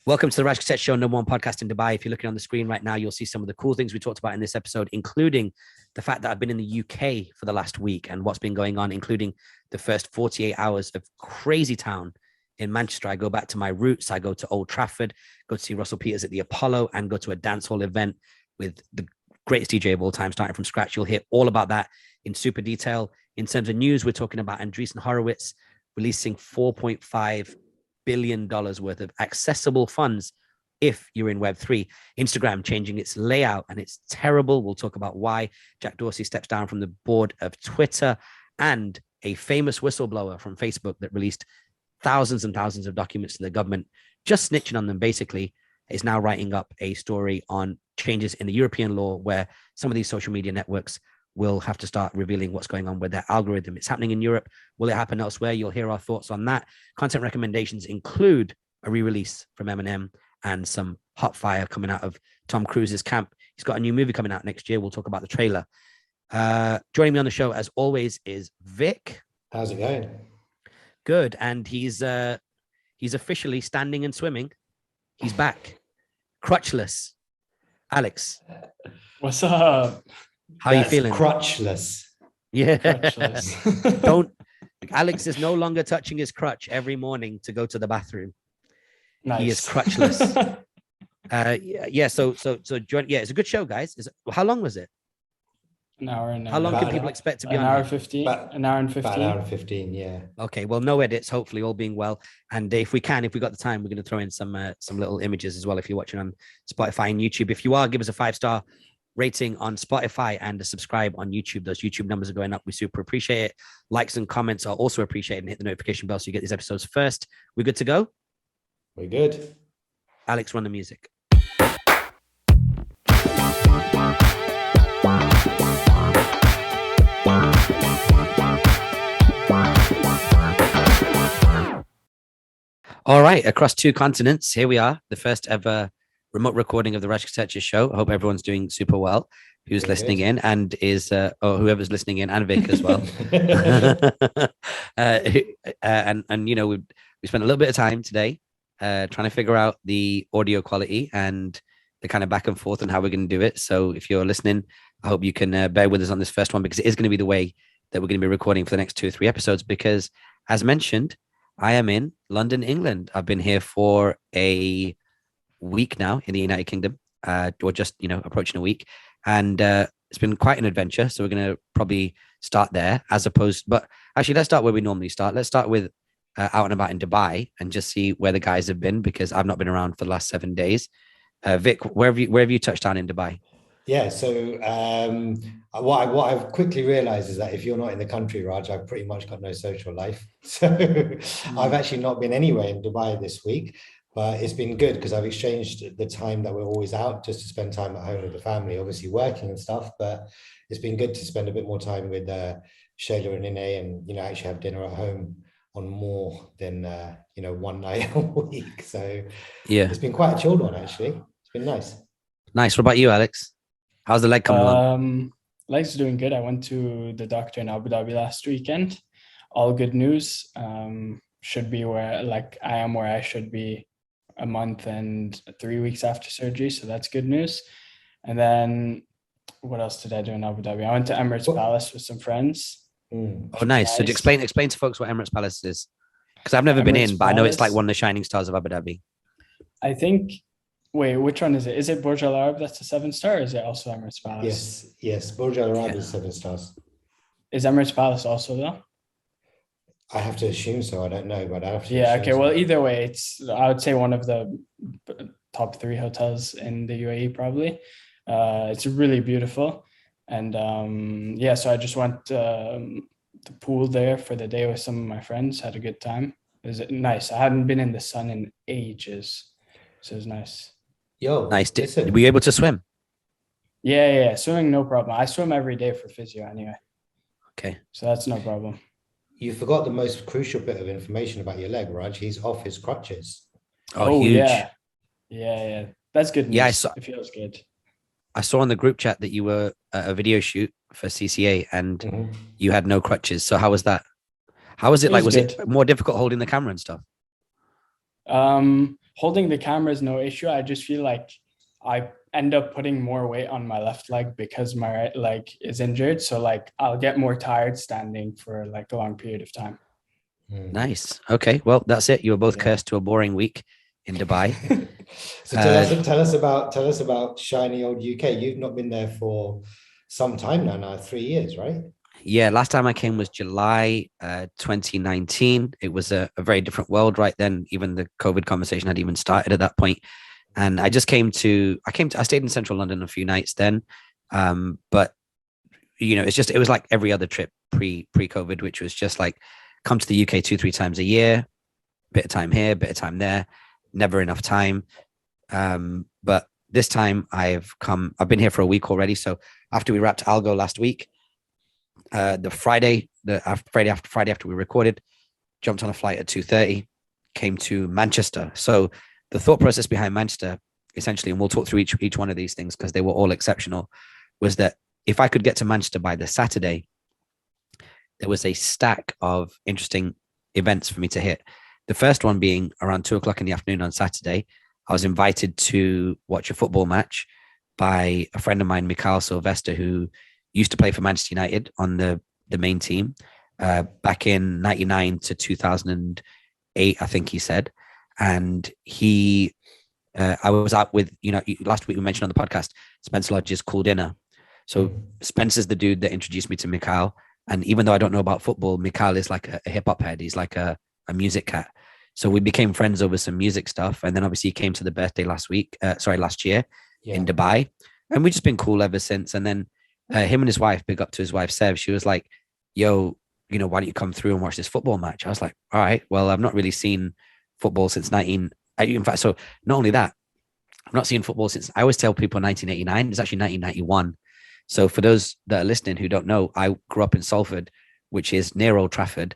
Welcome to the Raj Kotecha Show, number one podcast in Dubai. If you're looking on the screen right now, you'll see some of the cool things we talked about in this episode, including the fact that I've been in the UK for the last week and what's been going on, including the first 48 hours of crazy town in Manchester. I go back to my roots. I go to Old Trafford, go to see Russell Peters at the Apollo, and go to a dancehall event with the greatest DJ of all time, starting from scratch. You'll hear all about that in super detail. In terms of news, we're talking about Andreessen Horowitz releasing $4.5 billion worth of accessible funds if you're in Web3. Instagram changing its layout and it's terrible. We'll talk about why. Jack Dorsey steps down from the board of Twitter, and a famous whistleblower from Facebook that released thousands and thousands of documents to the government, just snitching on them basically, is now writing up a story on changes in the European law where some of these social media networks will have to start revealing what's going on with their algorithm. It's happening in Europe. Will it happen elsewhere? You'll hear our thoughts on that. Content recommendations include a re-release from Eminem and some hot fire coming out of Tom Cruise's camp. He's got a new movie coming out next year. We'll talk about the trailer. Joining me on the show, as always, is Vic. How's it going? Good. And he's officially standing and swimming. He's back. Crutchless. Alex. What's up? How are you feeling? Crutchless. Yeah. Crutchless. Alex is no longer touching his crutch every morning to go to the bathroom. Nice. He is crutchless. It's a good show, guys. How long was it? An hour and how long can people expect to be on? An hour and 15. About an hour and 15, yeah. Okay, well, no edits, hopefully, all being well. And if we got the time, we're going to throw in some little images as well if you're watching on Spotify and YouTube. If you are, give us a 5-star rating on Spotify and a subscribe on YouTube. Those YouTube numbers are going up. We super appreciate it. Likes and comments are also appreciated, and hit the notification bell so you get these episodes first. We're good to go? We're good. Alex, run the music. All right, across 2 continents, here we are, the first ever remote recording of the Raj Kotecha Show. I hope everyone's doing super well, who's listening in and is, or whoever's listening in, and Vic as well. And you know, we spent a little bit of time today trying to figure out the audio quality and the kind of back and forth and how we're going to do it. So if you're listening, I hope you can bear with us on this first one, because it is going to be the way that we're going to be recording for the next 2 or 3 episodes, because as mentioned, I am in London, England. I've been here for a week now in the United Kingdom, or just, approaching a week. And it's been quite an adventure. So we're going to probably start there but actually, let's start where we normally start. Let's start with out and about in Dubai and just see where the guys have been, because I've not been around for the last 7 days. Vic, where have you touched down in Dubai? Yeah, so what I've quickly realized is that if you're not in the country, Raj, I've pretty much got no social life. So I've actually not been anywhere in Dubai this week, but it's been good because I've exchanged the time that we're always out just to spend time at home with the family, obviously working and stuff, but it's been good to spend a bit more time with Shayla and Ine, and, actually have dinner at home on more than, one night a week. So yeah, it's been quite a chilled one, actually. It's been nice. Nice. What about you, Alex? How's the leg coming along? Leg's doing good. I went to the doctor in Abu Dhabi last weekend. All good news. Should be where I should be a month and 3 weeks after surgery. So that's good news. And then what else did I do in Abu Dhabi? I went to Emirates Palace with some friends. Oh, nice. So explain to folks what Emirates Palace is. Because I've never been in, but I know it's like one of the shining stars of Abu Dhabi. I think... Wait, which one is it? Is it Burj Al Arab that's a 7-star, or is it also Emirates Palace? Yes. Burj Al Arab is 7 stars. Is Emirates Palace also though? I have to assume so. I don't know, but I have to. Yeah. Okay. Well, either way, I would say one of the top 3 hotels in the UAE probably. It's really beautiful, and so I just went to the pool there for the day with some of my friends. Had a good time. It was nice. I hadn't been in the sun in ages, so it was nice. Yo, nice. Were you able to swim? Yeah. Swimming, no problem. I swim every day for physio anyway. Okay. So that's no problem. You forgot the most crucial bit of information about your leg, Raj. He's off his crutches. Oh, huge. Yeah. That's good news. Yeah, it feels good. I saw on the group chat that you were at a video shoot for CCA and you had no crutches. So how was that? How was it? Was it more difficult holding the camera and stuff? holding the camera is no issue. I just feel like I end up putting more weight on my left leg because my right leg is injured. So like I'll get more tired standing for like a long period of time. Nice. Okay. Well, that's it. You were both cursed to a boring week in Dubai. So tell us about shiny old UK. You've not been there for some time now 3 years, right? Yeah, last time I came was July 2019. It was a very different world right then. Even the COVID conversation had even started at that point. And I stayed in central London a few nights then. But you know, it was like every other trip pre-COVID, which was just like come to the UK 2-3 times a year, bit of time here, bit of time there, never enough time. But this time I've been here for a week already. So after we wrapped ALGO last week, the Friday after we recorded, jumped on a flight at 2:30, came to Manchester. So the thought process behind Manchester, essentially, and we'll talk through each one of these things because they were all exceptional, was that if I could get to Manchester by the Saturday, there was a stack of interesting events for me to hit. The first one being around 2:00 in the afternoon on Saturday, I was invited to watch a football match by a friend of mine, Mikhail Sylvester, who used to play for Manchester United on the main team back in 99 to 2008, I think he said. And I was out with, last week we mentioned on the podcast, Spencer Lodge's Cool Dinner. So Spencer's the dude that introduced me to Mikhail. And even though I don't know about football, Mikhail is like a hip hop head. He's like a music cat. So we became friends over some music stuff. And then obviously he came to the birthday last year in Dubai. And we've just been cool ever since. And then him and his wife, big up to his wife, Sev, she was like, yo, why don't you come through and watch this football match? I was like, all right, well, I've not really seen football since so not only that, I've not seen football since, I always tell people 1989, it's actually 1991. So for those that are listening who don't know, I grew up in Salford, which is near Old Trafford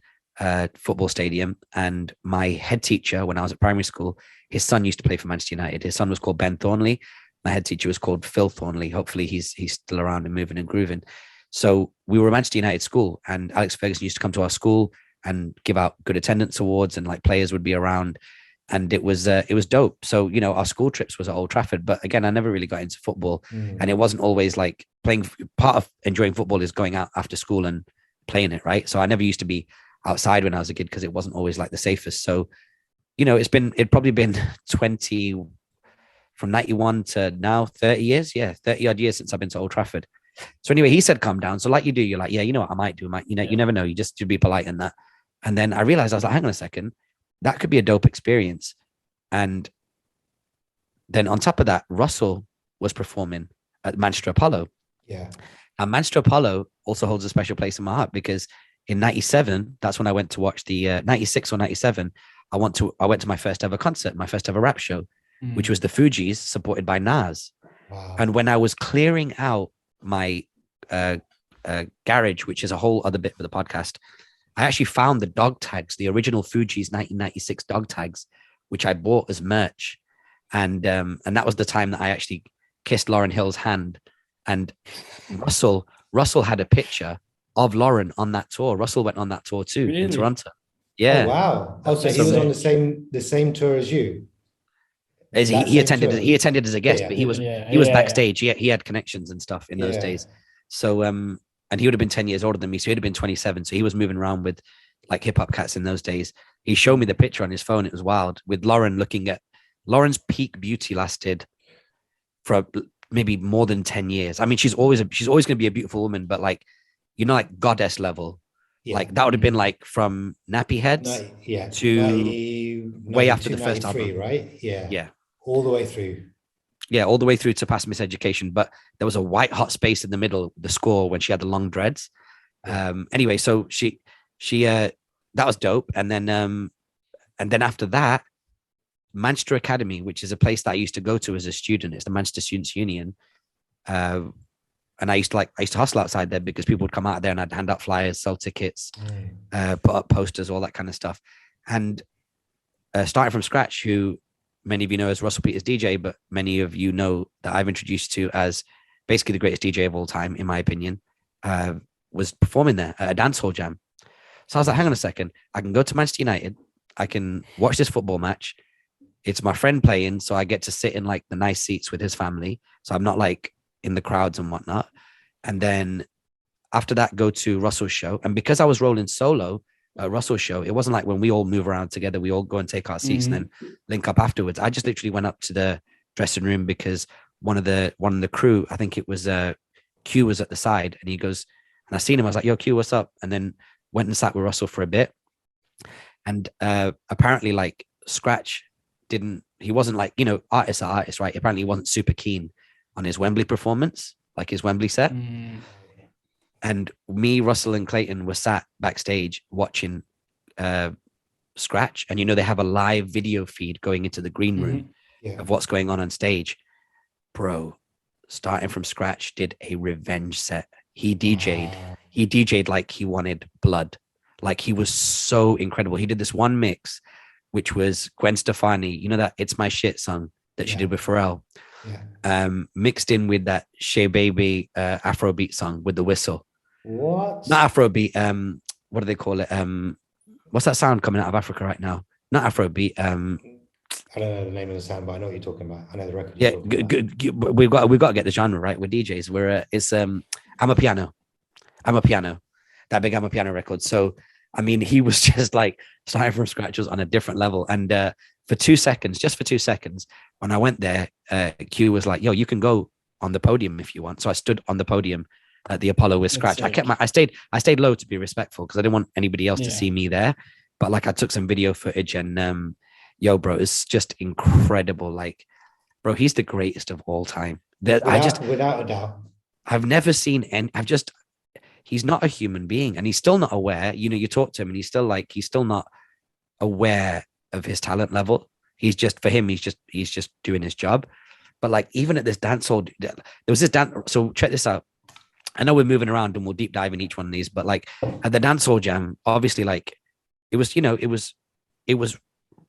football stadium. And my head teacher, when I was at primary school, his son used to play for Manchester United. His son was called Ben Thornley. My head teacher was called Phil Thornley. Hopefully he's still around and moving and grooving. So we were a Manchester United school, and Alex Ferguson used to come to our school and give out good attendance awards, and like players would be around, and it was dope. So, our school trips was at Old Trafford, but again, I never really got into football, and it wasn't always like playing. Part of enjoying football is going out after school and playing it, right? So I never used to be outside when I was a kid because it wasn't always like the safest. So, it'd probably been 20 from 91 to now 30 years. Yeah. 30 odd years since I've been to Old Trafford. So anyway, he said, come down. So like you do, you're like, yeah, you know what I might do. You never know. You just should be polite in that. And then I realized, I was like, hang on a second, that could be a dope experience. And then on top of that, Russell was performing at Manchester Apollo. Yeah. And Manchester Apollo also holds a special place in my heart because in 97, that's when I went to watch the 96 or 97. I went to my first ever concert, my first ever rap show, which was the Fugees, supported by Nas. Wow. And when I was clearing out my garage, which is a whole other bit for the podcast, I actually found the dog tags, the original Fugees 1996 dog tags, which I bought as merch. And that was the time that I actually kissed Lauryn Hill's hand. And Russell had a picture of Lauryn on that tour. Russell went on that tour too in Toronto. Yeah. Oh, wow. Oh, so he was on the same tour as you. He attended as a guest, but he was backstage. He had connections and stuff in those days. So and he would have been 10 years older than me, so he'd have been 27. So he was moving around with like hip hop cats in those days. He showed me the picture on his phone. It was wild, with Lauryn looking at Lauryn's peak beauty lasted for maybe more than 10 years. I mean, she's always going to be a beautiful woman, but like like goddess level. Yeah. Like that would have been like from Nappy Heads to way after the first album, right? Yeah. All the way through. Yeah, all the way through to Past Miseducation. But there was a white hot space in the middle, the score, when she had the long dreads. Anyway, so she that was dope. And then after that, Manchester Academy, which is a place that I used to go to as a student, it's the Manchester Students' Union. And I used to hustle outside there because people would come out there and I'd hand out flyers, sell tickets, put up posters, all that kind of stuff. And starting from scratch, who many of you know as Russell Peters DJ, but many of you know that I've introduced to as basically the greatest DJ of all time, in my opinion, was performing there at a dancehall jam. So I was like, hang on a second, I can go to Manchester United, I can watch this football match. it's my friend playing, so I get to sit in like the nice seats with his family, so I'm not like in the crowds and whatnot. And then after that, go to Russell's show. And because I was rolling solo at Russell's show, it wasn't like when we all move around together, we all go and take our seats and then link up afterwards. I just literally went up to the dressing room because one of the crew, I think it was Q, was at the side, and he goes, and I seen him, I was like, yo, Q, what's up? And then went and sat with Russell for a bit. And apparently like Scratch he wasn't like, artists are artists, right? Apparently he wasn't super keen on his Wembley performance, like his Wembley set. And me, Russell, and Clayton were sat backstage watching Scratch. And they have a live video feed going into the green room of what's going on stage. Bro, starting from Scratch, did a revenge set. He DJ'd like he wanted blood. Like, he was so incredible. He did this one mix, which was Gwen Stefani, that It's My Shit song that she did with Pharrell, mixed in with that Shea Baby Afrobeat song with the whistle. What? Not Afrobeat. What do they call it? What's that sound coming out of Africa right now? Not Afrobeat. I don't know the name of the sound, but I know what you're talking about. I know the record. Yeah, we've got to get the genre right with DJs. It's I'm a Piano. That big I'm a Piano record. So I mean, he was just like starting from Scratch, was on a different level. And for 2 seconds, when I went there, Q was like, yo, you can go on the podium if you want. So I stood on the podium at the Apollo with Scratch. I stayed low to be respectful because I didn't want anybody else to see me there. But like, I took some video footage, and yo, bro, it's just incredible. Like, bro, he's the greatest of all time. Without a doubt. I've never seen he's not a human being, and he's still not aware. You talk to him and he's still not aware of his talent level. He's just doing his job. But like, even at this dance hall, there was this dance. So check this out. I know we're moving around and we'll deep dive in each one of these, but like at the dance hall jam, obviously, like it was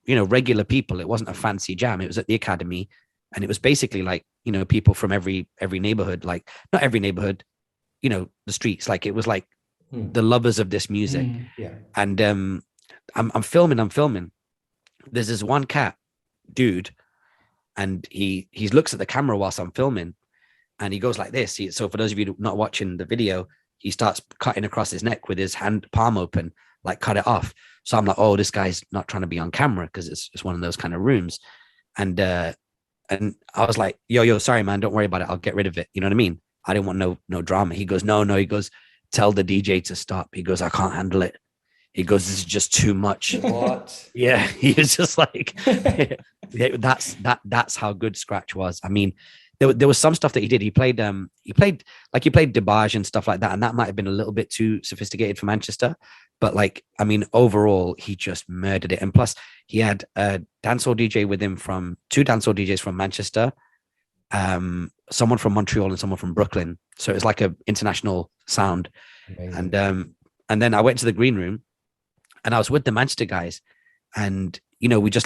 regular people. It wasn't a fancy jam. It was at the Academy, and it was basically like, people from every neighborhood, like not every neighborhood, the streets. Like, it was like the lovers of this music. And I'm filming. There's this one dude, and he looks at the camera whilst I'm filming, and he goes like this. So for those of you not watching the video, he starts cutting across his neck with his palm open, like cut it off. So I'm like, oh, this guy's not trying to be on camera because it's one of those kind of rooms. And I was like, yo, sorry, man, don't worry about it. I'll get rid of it. You know what I mean? I didn't want no drama. He goes, no. He goes, tell the DJ to stop. He goes, I can't handle it. He goes, this is just too much. What? Yeah, he was just like, that's how good Scratch was. I mean, there was some stuff that he did. He played Debage and stuff like that, and that might have been a little bit too sophisticated for Manchester. But like, I mean, overall, he just murdered it. And plus, he had a dancehall DJ with him two dancehall DJs from Manchester, someone from Montreal and someone from Brooklyn. So it's like a international sound. Amazing. And then I went to the green room, and I was with the Manchester guys, and we just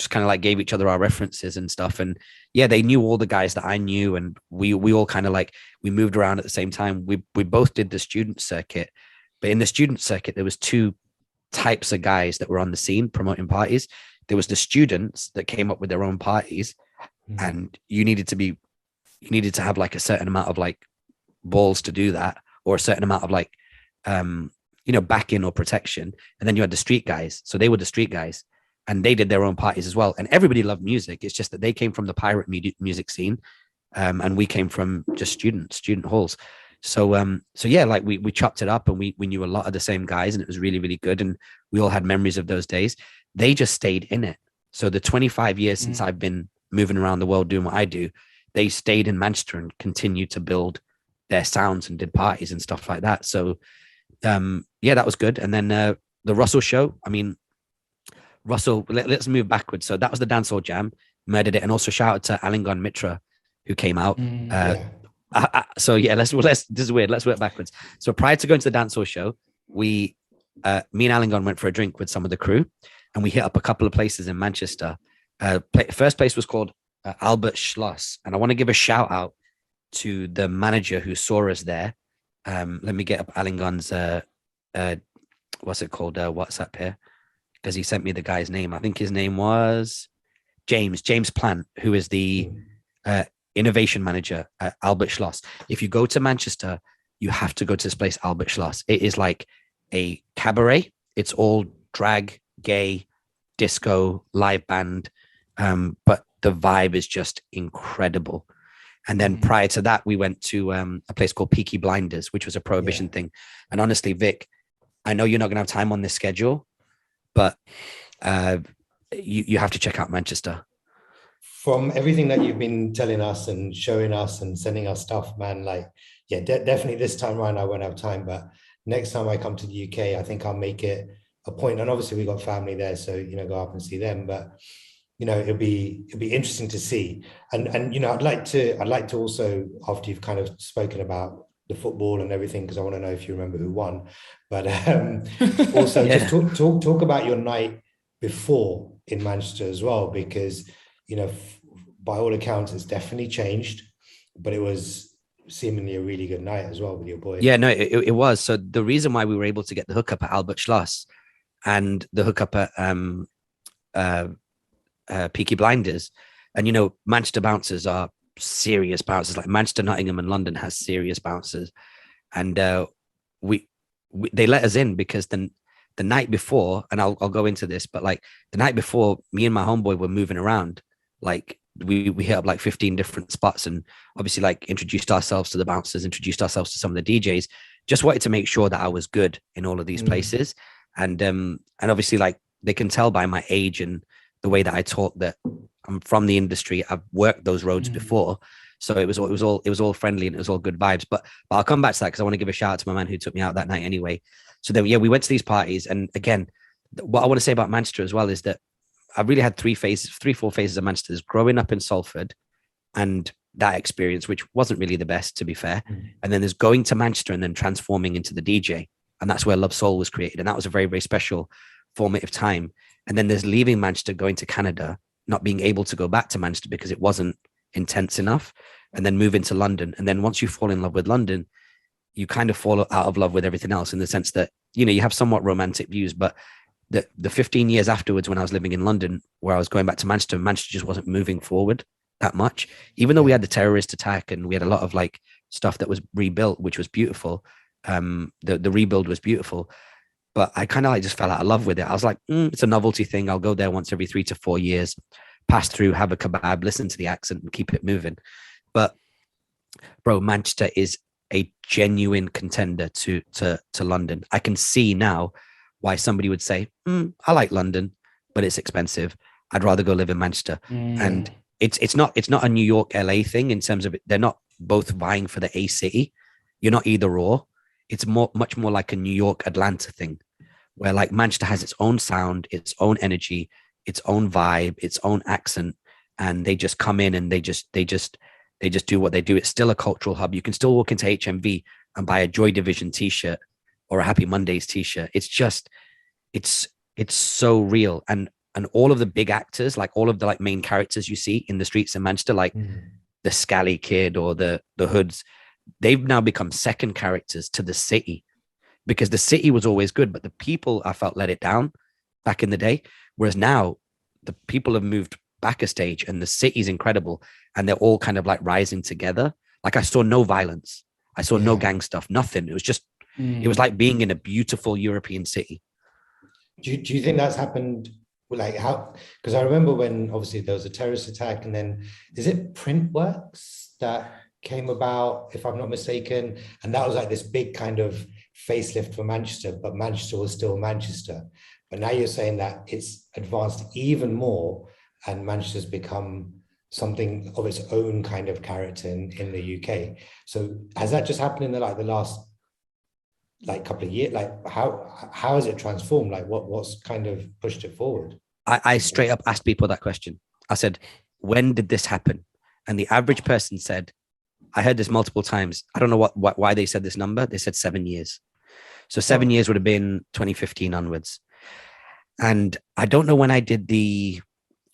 kind of like gave each other our references and stuff. And yeah, they knew all the guys that I knew, and we all kind of like, we moved around at the same time. We both did the student circuit, but in the student circuit, there was two types of guys that were on the scene promoting parties. There was the students that came up with their own parties, and you needed to have like a certain amount of like balls to do that, or a certain amount of like, backing or protection. And then you had the street guys. So they were the street guys, and they did their own parties as well. And everybody loved music. It's just that they came from the pirate music scene. And we came from just student halls. So yeah, like we chopped it up, and we knew a lot of the same guys, and it was really, really good. And we all had memories of those days. They just stayed in it. So the 25 years since I've been moving around the world doing what I do, they stayed in Manchester and continued to build their sounds and did parties and stuff like that. So yeah, that was good. And then the Russell show, I mean, Russell, let's move backwards. So that was the dancehall jam, murdered it. And also shout out to Alingon Mitra, who came out. So yeah, this is weird. Let's work backwards. So prior to going to the dancehall show, me and Alingon went for a drink with some of the crew, and we hit up a couple of places in Manchester. First place was called Albert Schloss. And I want to give a shout out to the manager who saw us there. Let me get up Alingon's, what's it called? WhatsApp here. because he sent me the guy's name. I think his name was James Plant, who is the innovation manager at Albert Schloss. If you go to Manchester, you have to go to this place, Albert Schloss. It is like a cabaret. It's all drag, gay, disco, live band. But the vibe is just incredible. And then prior to that, we went to a place called Peaky Blinders, which was a prohibition thing. And honestly, Vic, I know you're not going to have time on this schedule, but you have to check out Manchester. From everything that you've been telling us and showing us and sending us stuff, man, like, yeah, definitely this time around I won't have time, but next time I come to the UK, I think I'll make it a point. And obviously we got family there, so, you know, go up and see them, but you know, it'll be interesting to see. And you know, I'd like to also, after you've kind of spoken about the football and everything, because I want to know if you remember who won, but also just talk about your night before in Manchester as well, because, you know, by all accounts, it's definitely changed, but it was seemingly a really good night as well with your boy. Yeah, no, it was. So the reason why we were able to get the hookup at Albert Schloss and the hookup at Peaky Blinders, and you know, Manchester bouncers are serious bouncers. Like Manchester, Nottingham, and London has serious bouncers, and we they let us in because the night before, and I'll go into this, but like the night before, me and my homeboy were moving around. Like we hit up like 15 different spots, and obviously like introduced ourselves to the bouncers, introduced ourselves to some of the DJs. Just wanted to make sure that I was good in all of these places, and obviously like they can tell by my age and the way that I talk that I'm from the industry. I've worked those roads before, so it was all friendly and it was all good vibes. But I'll come back to that because I want to give a shout out to my man who took me out that night anyway. So then we went to these parties, and again, what I want to say about Manchester as well is that I really had 4 phases of Manchester. There's growing up in Salford and that experience, which wasn't really the best, to be fair. And then there's going to Manchester and then transforming into the DJ, and that's where Love Soul was created, and that was a very, very special formative time. And then there's leaving Manchester, going to Canada, not being able to go back to Manchester because it wasn't intense enough, and then moving to London. And then once you fall in love with London, you kind of fall out of love with everything else, in the sense that, you know, you have somewhat romantic views, but the 15 years afterwards, when I was living in London, where I was going back to Manchester just wasn't moving forward that much, even though we had the terrorist attack and we had a lot of like stuff that was rebuilt, which was beautiful. The rebuild was beautiful. But I kind of like just fell out of love with it. I was like, it's a novelty thing. I'll go there once every 3 to 4 years, pass through, have a kebab, listen to the accent and keep it moving. But bro, Manchester is a genuine contender to London. I can see now why somebody would say, I like London, but it's expensive. I'd rather go live in Manchester. And it's not a New York, LA thing in terms of it. They're not both vying for the A city. You're not either or. It's much more like a New York, Atlanta thing, where like Manchester has its own sound, its own energy, its own vibe, its own accent, and they just come in and they just do what they do. It's still a cultural hub. You can still walk into HMV and buy a Joy Division t-shirt or a Happy Mondays t-shirt. It's just, it's so real. And all of the big actors, like all of the like main characters you see in the streets in Manchester, like the Scally Kid or the Hoods, they've now become second characters to the city, because the city was always good, but the people, I felt, let it down back in the day. Whereas now the people have moved back a stage and the city's incredible, and they're all kind of like rising together. Like I saw no violence. I saw no gang stuff, nothing. It was just, it was like being in a beautiful European city. Do you think that's happened? Like how? Because I remember when obviously there was a terrorist attack, and then is it Printworks that came about, if I'm not mistaken, and that was like this big kind of facelift for Manchester, but Manchester was still Manchester. But now you're saying that it's advanced even more, and Manchester's become something of its own kind of character in the UK. So has that just happened in the last couple of years? Like how has it transformed? Like what's kind of pushed it forward? I straight up asked people that question. I said, when did this happen? And the average person said, I heard this multiple times. I don't know why they said this number. They said 7 years. So 7 years would have been 2015 onwards. And I don't know when I did the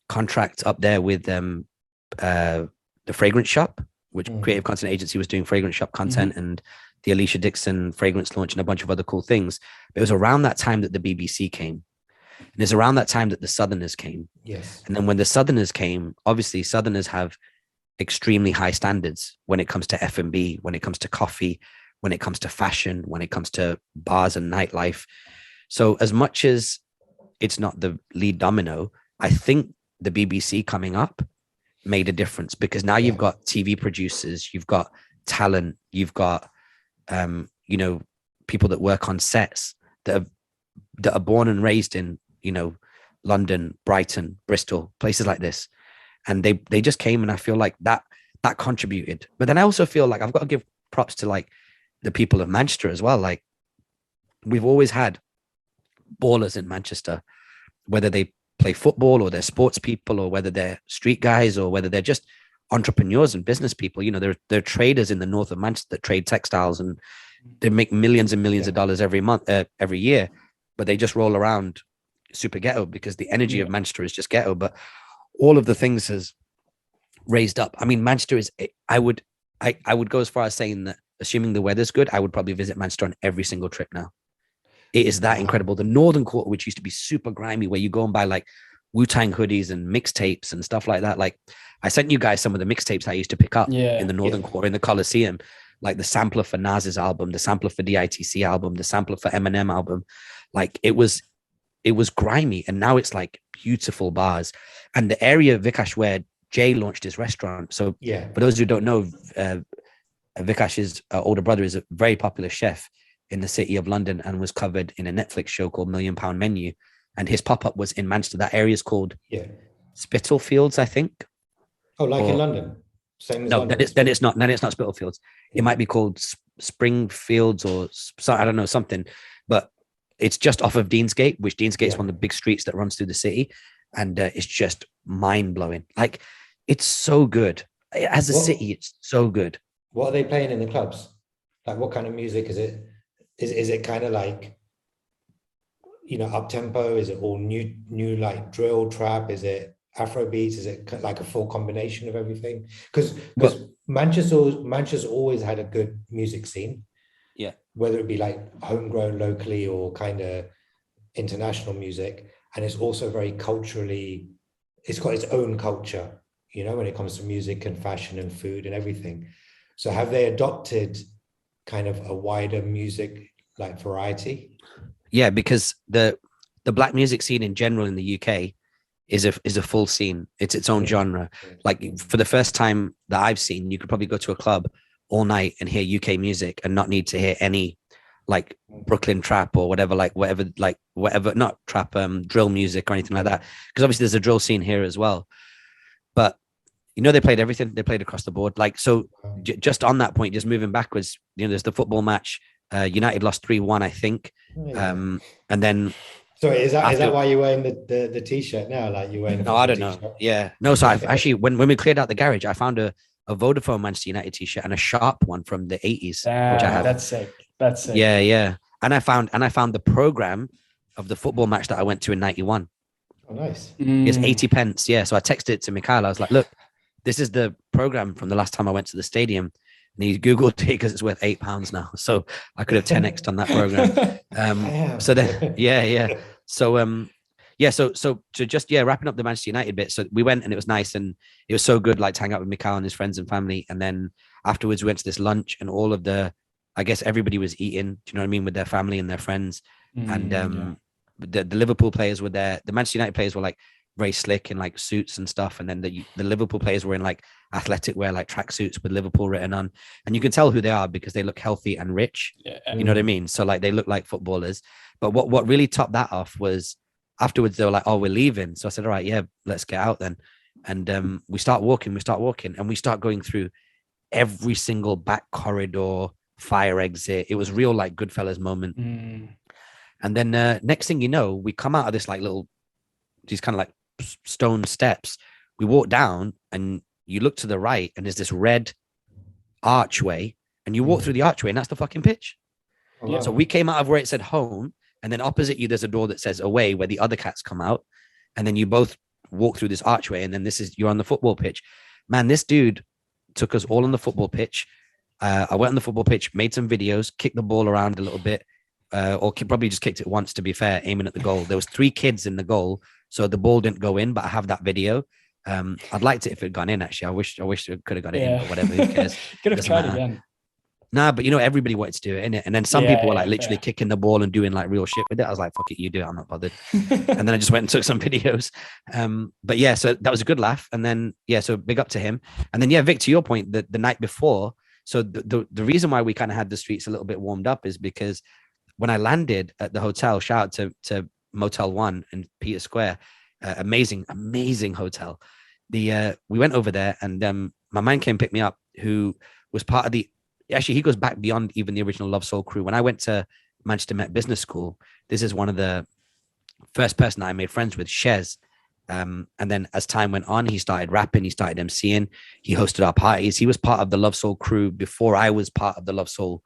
contract up there with the fragrance shop, which Creative Content Agency was doing fragrance shop content and the Alicia Dixon fragrance launch and a bunch of other cool things. But it was around that time that the BBC came. And it's around that time that the Southerners came. Yes. And then when the Southerners came, obviously Southerners have extremely high standards when it comes to F&B, when it comes to coffee, when it comes to fashion, when it comes to bars and nightlife. So as much as it's not the lead domino, I think the BBC coming up made a difference, because now you've got TV producers, you've got talent, you've got, you know, people that work on sets that are born and raised in, you know, London, Brighton, Bristol, places like this. And they just came, and I feel like that contributed. But then I also feel like I've got to give props to like the people of Manchester as well. Like, we've always had ballers in Manchester, whether they play football or they're sports people, or whether they're street guys, or whether they're just entrepreneurs and business people. You know, there are traders in the north of Manchester that trade textiles, and they make millions and millions of dollars every year, but they just roll around super ghetto because the energy of Manchester is just ghetto. But all of the things has raised up. I mean, Manchester is, I would go as far as saying that, assuming the weather's good, I would probably visit Manchester on every single trip now. It is that incredible. The Northern Quarter, which used to be super grimy, where you go and buy like Wu-Tang hoodies and mixtapes and stuff like that. Like, I sent you guys some of the mixtapes I used to pick up in the Northern Quarter, in the Coliseum, like the sampler for Nas's album, the sampler for DITC album, the sampler for Eminem album. Like, it was grimy, and now it's like beautiful bars. And the area, Vikash, where Jay launched his restaurant. So for those who don't know, Vikash's older brother is a very popular chef in the city of London, and was covered in a Netflix show called £1 Million Menu. And his pop-up was in Manchester. That area is called Spitalfields, I think. Oh, like in London? Same as London? Then it's not Spitalfields. It might be called Springfields or I don't know, something. But it's just off of Deansgate, which Deansgate is one of the big streets that runs through the city. And it's just mind-blowing. Like, it's so good. As a city, it's so good. What are they playing in the clubs? Like, what kind of music is it? Is it kind of like, you know, up tempo? Is it all new like drill, trap? Is it Afro beats? Is it like a full combination of everything? Because Manchester's always had a good music scene. Yeah. Whether it be like homegrown locally or kind of international music. And it's also very culturally, it's got its own culture, you know, when it comes to music and fashion and food and everything. So have they adopted kind of a wider music like variety? Yeah, because the black music scene in general in the UK is a full scene. It's its own genre. Like, for the first time that I've seen, you could probably go to a club all night and hear UK music and not need to hear any like Brooklyn trap or whatever, not trap, drill music or anything like that. Because obviously there's a drill scene here as well. But you know, they played everything. They played across the board. Like, so just on that point, just moving backwards, you know, there's the football match. United lost 3-1, I think. And then. Sorry, is that why you're wearing the t-shirt now? Like, you're wearing? No, I don't know. Yeah, no. So I've actually, when we cleared out the garage, I found a Vodafone Manchester United t-shirt and a Sharp one from the 80s, which I have. That's sick. That's sick. Yeah. And I found the program of the football match that I went to in 91. Oh, nice. It's 80 pence. Yeah. So I texted it to Mikhail. I was like, look, this is the program from the last time I went to the stadium. And he Googled it because it's worth £8 now. So I could have 10x'd on that program. So then, yeah. So, so to just, wrapping up the Manchester United bit. So we went, and it was nice, and it was so good, like, to hang out with Mikhail and his friends and family. And then afterwards we went to this lunch, and all of I guess everybody was eating, do you know what I mean, with their family and their friends. And the Liverpool players were there. The Manchester United players were like very slick in like suits and stuff. And then the Liverpool players were in like athletic wear, like tracksuits with Liverpool written on. And you can tell who they are because they look healthy and rich. Yeah. You know what I mean? So like, they look like footballers. But what really topped that off was afterwards they were like, oh, we're leaving. So I said, all right, yeah, let's get out then. And we start walking, and we start going through every single back corridor, fire exit. It was real like Goodfellas moment. And then next thing you know, we come out of this like these kind of like stone steps. We walk down, and you look to the right, and there's this red archway, and you walk through the archway, and that's the fucking pitch. Oh, wow. So we came out of where it said home, and then opposite you, there's a door that says away, where the other cats come out. And then you both walk through this archway, and then you're on the football pitch. Man, this dude took us all on the football pitch. I went on the football pitch, made some videos, kicked the ball around a little bit. or probably just kicked it once, to be fair, aiming at the goal. There was 3 kids in the goal, so the ball didn't go in, but I have that video. I'd liked it if it had gone in, actually. I wish it could have got it in, but whatever, who cares? Could have tried again. Nah, but everybody wanted to do it, innit? And then some people were like literally kicking the ball and doing like real shit with it. I was like, fuck it, you do it, I'm not bothered. And then I just went and took some videos. But yeah, so that was a good laugh. And then, so big up to him. And then, Vic, to your point, the night before, so the reason why we kind of had the streets a little bit warmed up is because when I landed at the hotel, shout out to Motel 1 in Peter Square, amazing hotel. We went over there, and my man came pick me up, who was part of he goes back beyond even the original Love Soul crew. When I went to Manchester Met Business School, this is one of the first person I made friends with, Shez. And then as time went on, he started rapping, he started MCing, he hosted our parties. He was part of the Love Soul crew before I was part of the Love Soul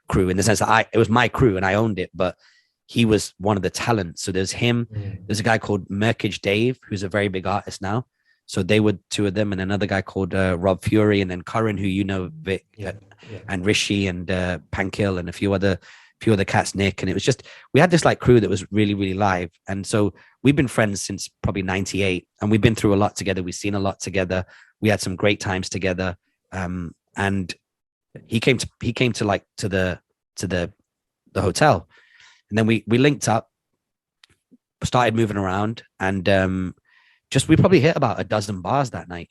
crew, in the sense that it was my crew and I owned it, but he was one of the talents. So there's him, there's a guy called Merkage Dave, who's a very big artist now. So they were 2 of them, and another guy called Rob Fury, and then Curran, who Vic, and Rishi and Pankil and a few other cats, Nick. And it was just, we had this like crew that was really, really live. And so we've been friends since probably 98, and we've been through a lot together. We've seen a lot together. We had some great times together. And he came to the hotel, and then we linked up, started moving around, and we probably hit about a dozen bars that night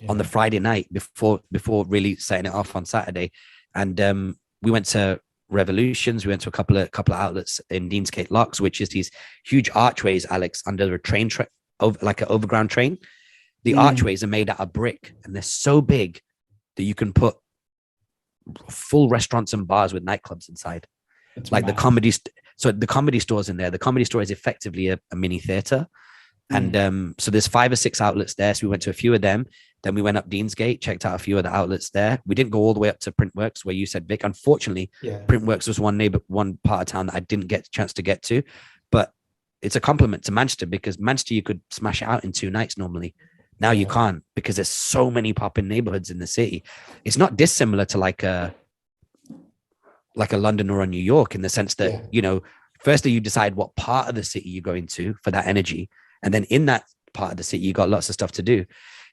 on the Friday night before really setting it off on Saturday. And we went to Revolutions. We went to a couple of outlets in Deansgate Locks, which is these huge archways, Alex, under a train like an overground train. The archways are made out of brick, and they're so big that you can put full restaurants and bars with nightclubs inside. It's like mad. The comedy store's in there. The comedy store is effectively a mini theater. And so there's 5 or 6 outlets there. So we went to a few of them. Then we went up Deansgate, checked out a few of the outlets there. We didn't go all the way up to Printworks, where you said, Vic. Unfortunately, Printworks was one part of town that I didn't get a chance to get to. But it's a compliment to Manchester, because Manchester, you could smash it out in 2 nights normally. Now you can't, because there's so many popping neighborhoods in the city. It's not dissimilar to like a London or a New York, in the sense that, firstly, you decide what part of the city you're going to for that energy. And then in that part of the city, you got lots of stuff to do.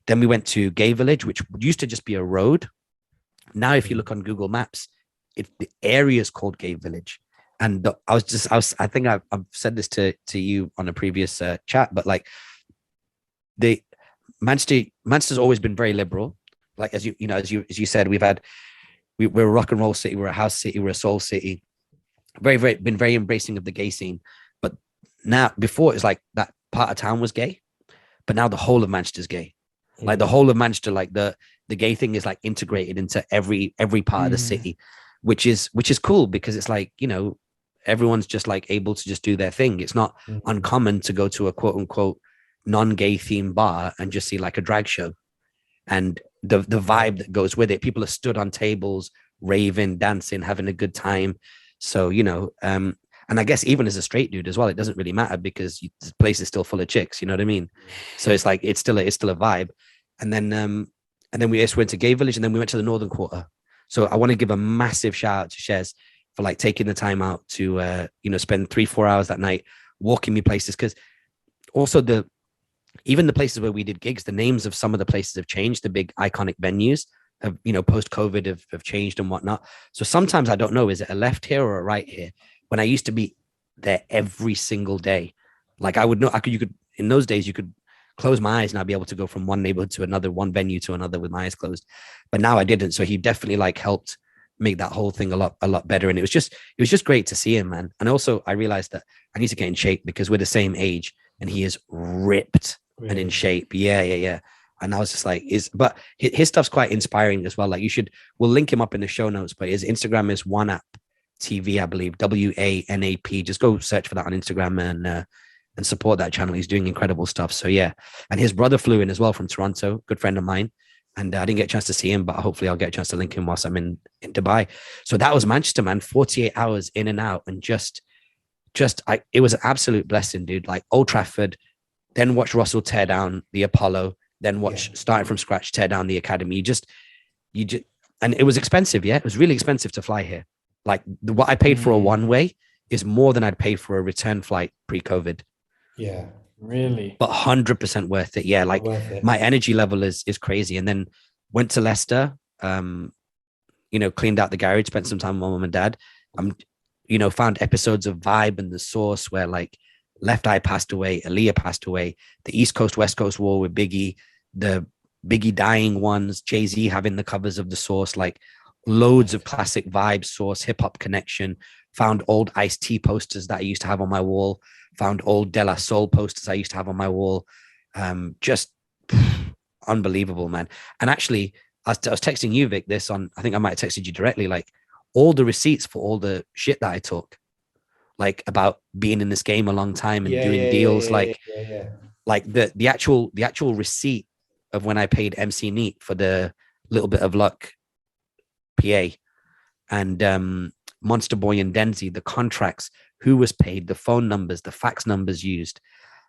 Then we went to Gay Village, which used to just be a road. Now, if you look on Google Maps, the area is called Gay Village. And I think I've said this to you on a previous chat, but like Manchester's always been very liberal. Like, as you said, we're a rock and roll city, we're a house city, we're a soul city. Been very embracing of the gay scene. But now, before, it's like that part of town was gay, but now the whole of Manchester's gay. Like the whole of Manchester, like the gay thing is like integrated into every part of the city, which is cool, because it's like, everyone's just like able to just do their thing. It's not uncommon to go to a quote unquote non-gay themed bar and just see like a drag show, and the vibe that goes with it. People are stood on tables, raving, dancing, having a good time. So, and I guess even as a straight dude as well, it doesn't really matter, because the place is still full of chicks. You know what I mean? So it's like, it's still a vibe. And then we just went to Gay Village, and then we went to the Northern Quarter. So I want to give a massive shout out to Shez for like taking the time out to, spend 3-4 hours that night walking me places. Because also even the places where we did gigs, the names of some of the places have changed. The big iconic venues have, post COVID have changed and whatnot. So sometimes I don't know, is it a left here or a right here? When I used to be there every single day, like I would know, in those days, you could close my eyes and I'd be able to go from one neighborhood to another, one venue to another with my eyes closed. But now I didn't. So he definitely like helped make that whole thing a lot better. And it was just great to see him, man. And also I realized that I need to get in shape, because we're the same age and he is ripped and in shape. Yeah. And I was just like, but his stuff's quite inspiring as well. Like we'll link him up in the show notes, but his Instagram is OneApp TV, I believe, WANAP. Just go search for that on Instagram and support that channel. He's doing incredible stuff. So yeah. And his brother flew in as well from Toronto, good friend of mine. And I didn't get a chance to see him, but hopefully I'll get a chance to link him whilst I'm in Dubai. So that was Manchester, man. 48 hours in and out, and it was an absolute blessing, dude. Like Old Trafford, then watch Russell tear down the Apollo, then starting from scratch, tear down the Academy. You just, and it was expensive. Yeah. It was really expensive to fly here. Like what I paid for a one way is more than I'd pay for a return flight pre-COVID. Yeah. Really? But 100% worth it. Yeah, like my energy level is crazy. And then went to Leicester, cleaned out the garage, spent some time with my mom and dad. Found episodes of Vibe and The Source where like Left Eye passed away, Aaliyah passed away, the East Coast West Coast war with Biggie, the Biggie dying ones, Jay-Z having the covers of The Source, like loads of classic Vibe, Source, Hip Hop Connection. Found old Ice-T posters that I used to have on my wall. Found old De La Soul posters I used to have on my wall. Just unbelievable, man. And actually, I was texting you, Vic, this on, I think I might have texted you directly, like all the receipts for all the shit that I took, like about being in this game a long time and doing deals, like the actual receipt of when I paid MC Neat for the Little Bit of Luck PA and Monster Boy and Denzi, the contracts, who was paid, the phone numbers, the fax numbers used.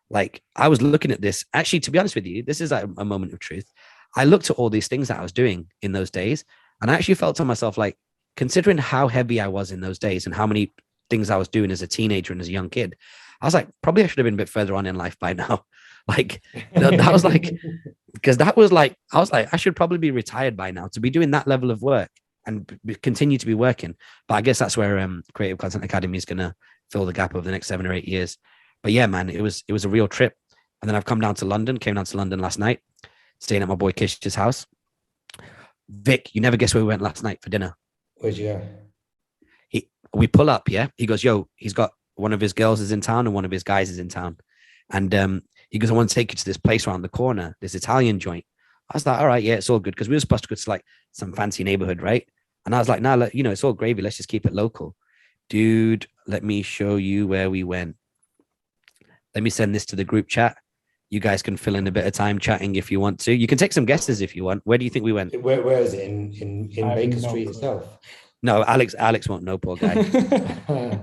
Like I was looking at this, actually, to be honest with you, this is a moment of truth. I looked at all these things that I was doing in those days, and I actually felt to myself, like, considering how heavy I was in those days and how many things I was doing as a teenager and as a young kid, I was like, probably I should have been a bit further on in life by now. Like that was like, because that was like, I was like, I should probably be retired by now to be doing that level of work and continue to be working. But I guess that's where Creative Content Academy is going to fill the gap over the next 7 or 8 years. But yeah, man, it was a real trip. And then I've came down to London last night, staying at my boy Kish's house. Vic, you never guess where we went last night for dinner. Where'd you go? We pull up, yeah. He goes, yo, he's got one of his girls is in town and one of his guys is in town. And he goes, I want to take you to this place around the corner, this Italian joint. I was like, all right, yeah, it's all good. Because we were supposed to go to like some fancy neighborhood, right? And I was like, nah, it's all gravy. Let's just keep it local. Dude, let me show you where we went. Let me send this to the group chat. You guys can fill in a bit of time chatting if you want to. You can take some guesses if you want. Where do you think we went? Where is it? In Baker Street itself? No, Alex won't know, poor guy.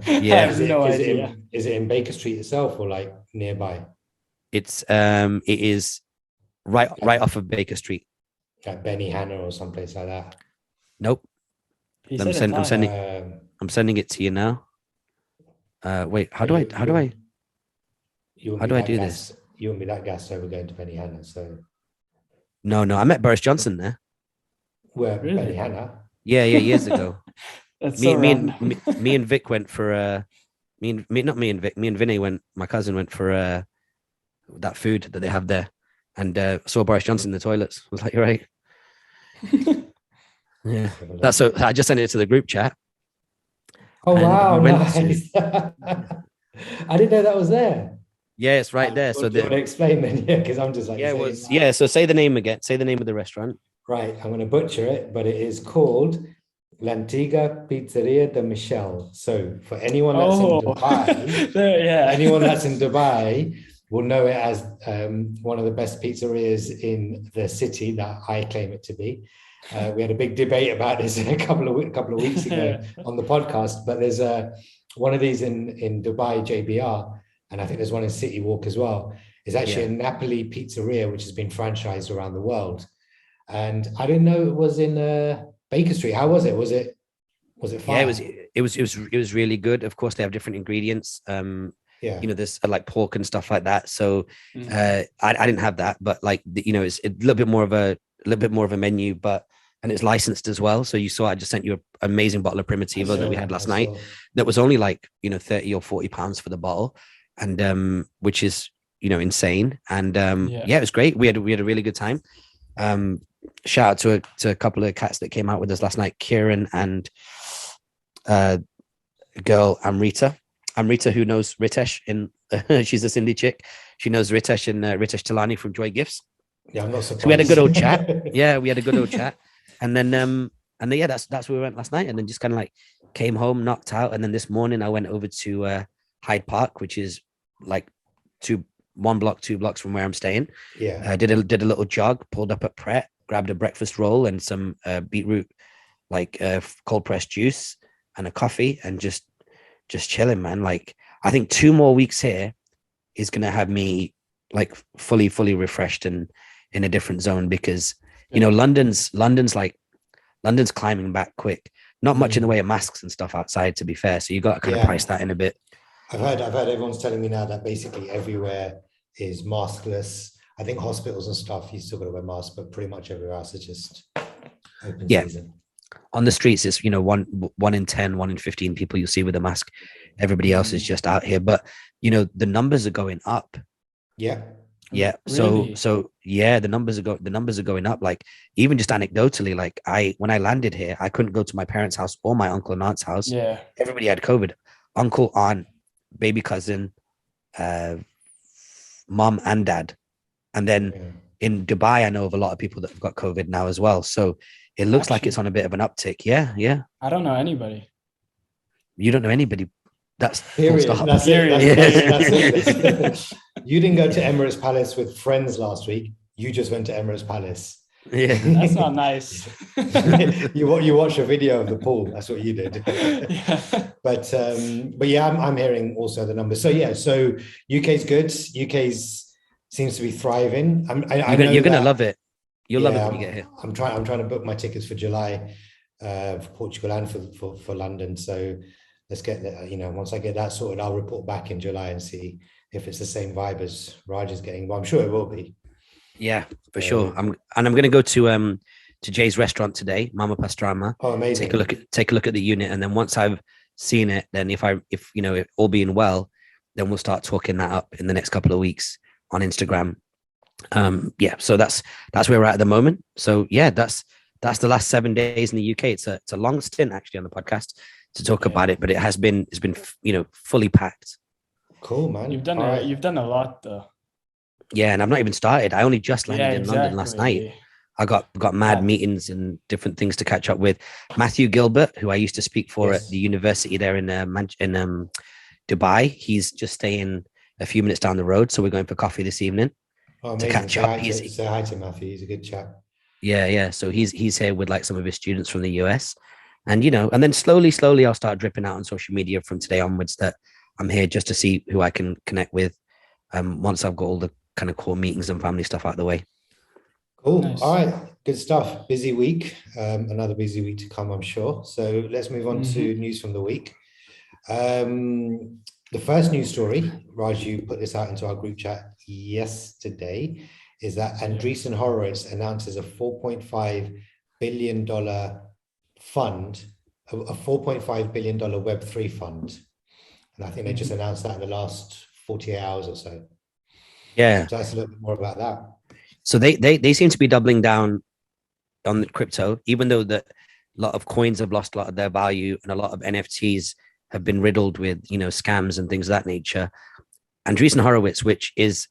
Yeah. Is it in Baker Street itself or like nearby? It is right off of Baker Street. Like Benny Hanna or someplace like that. Nope. I'm sending it to you now. Wait, how do I do this? You wouldn't be that gassed over going to Benny Hanna, so no, I met Boris Johnson there. Where? Really? Benny Hanna? Yeah, years ago. me and Vic went for me and Vinny went, my cousin went for that food that they have there, and saw Boris Johnson in the toilets. I was like, you're right. Yeah, that's so. I just sent it to the group chat. Oh wow, nice! I didn't know that was there. Yeah, it's right there. So do you want to explain then? Yeah, because I'm just like, yeah, it was. Yeah, so say the name again. Say the name of the restaurant. Right, I'm going to butcher it, but it is called L'Antiga Pizzeria de Michel. So for anyone that's in Dubai, anyone that's in Dubai will know it as one of the best pizzerias in the city that I claim it to be. We had a big debate about this a couple of weeks ago on the podcast, but there's one of these in Dubai, JBR, and I think there's one in City Walk as well. It's actually a Napoli pizzeria which has been franchised around the world. And I didn't know it was in Baker Street. How was it? Was it fine? Yeah, it was really good. Of course, they have different ingredients. There's like pork and stuff like that. So I didn't have that, but like it's a little bit more of a menu, and it's licensed as well. So you saw I just sent you an amazing bottle of Primitivo that we had last night. That was only like 30 or 40 pounds for the bottle, and which is insane. And it was great. We had a really good time. Shout out to a couple of cats that came out with us last night, Kieran and girl Amrita, who knows Ritesh she's a Cindy chick. She knows Ritesh and Ritesh Talani from Joy Gifts. Yeah, I'm not surprised. So we had a good old chat. Yeah, we had a good old chat. And then that's where we went last night, and then just kind of like came home, knocked out. And then this morning I went over to Hyde Park, which is like 2 blocks from where I'm staying. Yeah. I did a little jog, pulled up at Pret, grabbed a breakfast roll and some beetroot cold pressed juice and a coffee, and just chilling, man. Like I think 2 more weeks here is gonna have me like fully refreshed and in a different zone, because London's climbing back quick. not much in the way of masks and stuff outside, to be fair. So you got to kind of price that in a bit. I've heard everyone's telling me now that basically everywhere is maskless. I think hospitals and stuff, you still got to wear masks, but pretty much everywhere else is just open season. On the streets, it's, you know, one in 10, 1 in 15 people you'll see with a mask. Everybody else is just out here. But, you know, the numbers are going up. Yeah. Yeah. Really? So yeah, the numbers are going up. Like, even just anecdotally, like when I landed here, I couldn't go to my parents' house or my uncle and aunt's house. Yeah. Everybody had COVID. Uncle, aunt, baby cousin, mom and dad. And then in Dubai, I know of a lot of people that have got COVID now as well. So it looks like it's on a bit of an uptick. Yeah. I don't know anybody. You don't know anybody. That's period. That's it. You didn't go to Emirates Palace with friends last week. You just went to Emirates Palace. Yeah, that's not nice. you watch a video of the pool. That's what you did. But yeah, I'm hearing also the numbers. So yeah, so UK's good. UK's seems to be thriving. You're gonna love it. You'll love it when you get here. I'm trying to book my tickets for July for Portugal and for London. So let's get that. You know, once I get that sorted, I'll report back in July and see if it's the same vibe as Raj is getting. But I'm sure it will be. Yeah, for sure. I'm going to go to Jay's restaurant today, Mama Pastrama. Oh, amazing! Take a look at the unit, and then once I've seen it, then if you know, if all being well, then we'll start talking that up in the next couple of weeks on Instagram. Yeah, so that's where we're at the moment. So yeah, that's the last 7 days in the UK. It's a long stint actually on the podcast to talk about it, but it's been you know, fully packed. Cool, man. You've done a lot though. Yeah, and I've not even started. I only just landed in London last night. I got mad meetings and different things to catch up with. Matthew Gilbert, who I used to speak for at the university there in Dubai, he's just staying a few minutes down the road, so we're going for coffee this evening to catch up. Say hi to Matthew. He's a good chap. Yeah. So he's here with like some of his students from the US, and you know, and then slowly I'll start dripping out on social media from today onwards that I'm here just to see who I can connect with. Once I've got all the kind of core meetings and family stuff out of the way. Cool. Nice. All right. Good stuff. Busy week. Another busy week to come, I'm sure. So let's move on to news from the week. The first news story, Raj, you put this out into our group chat yesterday, is that Andreessen Horowitz announces a $4.5 billion fund, a $4.5 billion Web3 fund. And I think they just announced that in the last 48 hours or so. Yeah. Tell us a little bit more about that. So they seem to be doubling down on the crypto, even though a lot of coins have lost a lot of their value and a lot of NFTs have been riddled with, you know, scams and things of that nature. Andreessen Horowitz, which is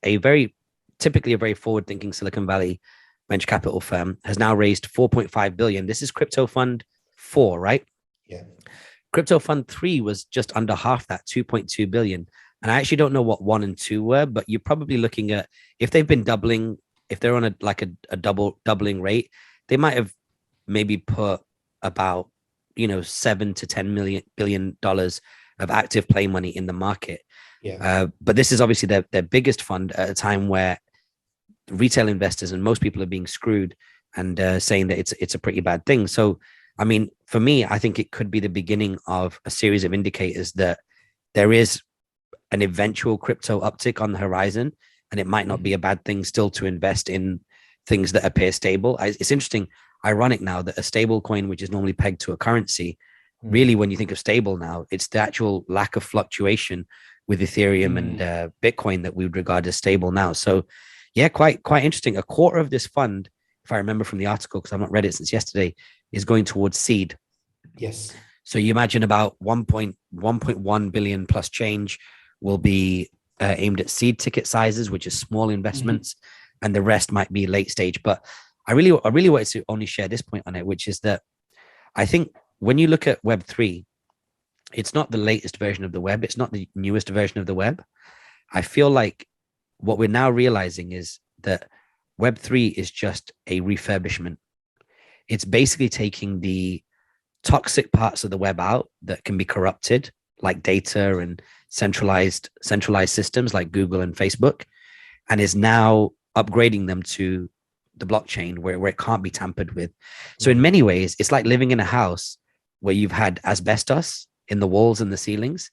typically a very forward-thinking Silicon Valley venture capital firm, has now raised 4.5 billion. This is Crypto Fund 4, right? Yeah. Crypto Fund 3 was just under half that, 2.2 billion. And I actually don't know what 1 and 2 were, but you're probably looking at, if they've been doubling, if they're on a doubling rate, they might have maybe put about, you know, $7 to $10 billion of active play money in the market. Yeah. But this is obviously their biggest fund at a time where retail investors and most people are being screwed and saying that it's a pretty bad thing. So, I mean, for me, I think it could be the beginning of a series of indicators that there is an eventual crypto uptick on the horizon, and it might not be a bad thing still to invest in things that appear stable. It's interesting, ironic now that a stable coin, which is normally pegged to a currency, really, when you think of stable now, it's the actual lack of fluctuation with Ethereum and Bitcoin that we would regard as stable now. So yeah, quite interesting. A quarter of this fund, if I remember from the article, because I've not read it since yesterday, is going towards seed. Yes. So you imagine about 1.1 billion plus change will be aimed at seed ticket sizes, which is small investments, and the rest might be late stage. But I really wanted to only share this point on it, which is that I think when you look at Web3, it's not the latest version of the web. It's not the newest version of the web. I feel like what we're now realizing is that Web3 is just a refurbishment. It's basically taking the toxic parts of the web out that can be corrupted, like data and centralized systems like Google and Facebook, and is now upgrading them to the blockchain where it can't be tampered with. So in many ways, it's like living in a house where you've had asbestos in the walls and the ceilings,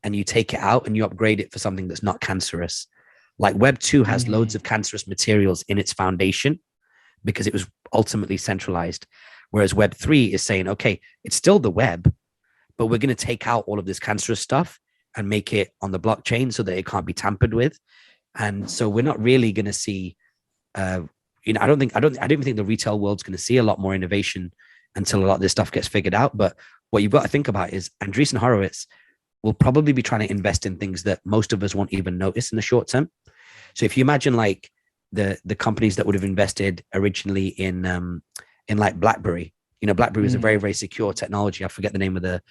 and you take it out and you upgrade it for something that's not cancerous. Like Web 2 has loads of cancerous materials in its foundation because it was ultimately centralized. Whereas Web 3 is saying, okay, it's still the web, but we're going to take out all of this cancerous stuff and make it on the blockchain so that it can't be tampered with. And so we're not really going to see, I don't even think the retail world's going to see a lot more innovation until a lot of this stuff gets figured out. But what you've got to think about is Andreessen Horowitz will probably be trying to invest in things that most of us won't even notice in the short term. So if you imagine like the companies that would have invested originally in like BlackBerry, BlackBerry was a very, very secure technology. I forget the name of the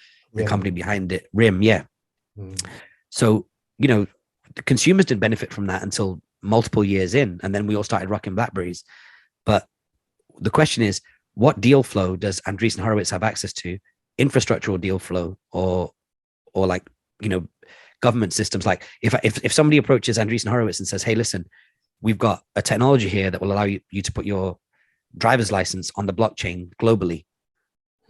company behind it, RIM. Yeah. So, the consumers didn't benefit from that until multiple years in, and then we all started rocking BlackBerries. But the question is, what deal flow does Andreessen Horowitz have access to? Infrastructural deal flow, or like, government systems. Like if somebody approaches Andreessen Horowitz and says, hey, listen, we've got a technology here that will allow you to put your driver's license on the blockchain globally.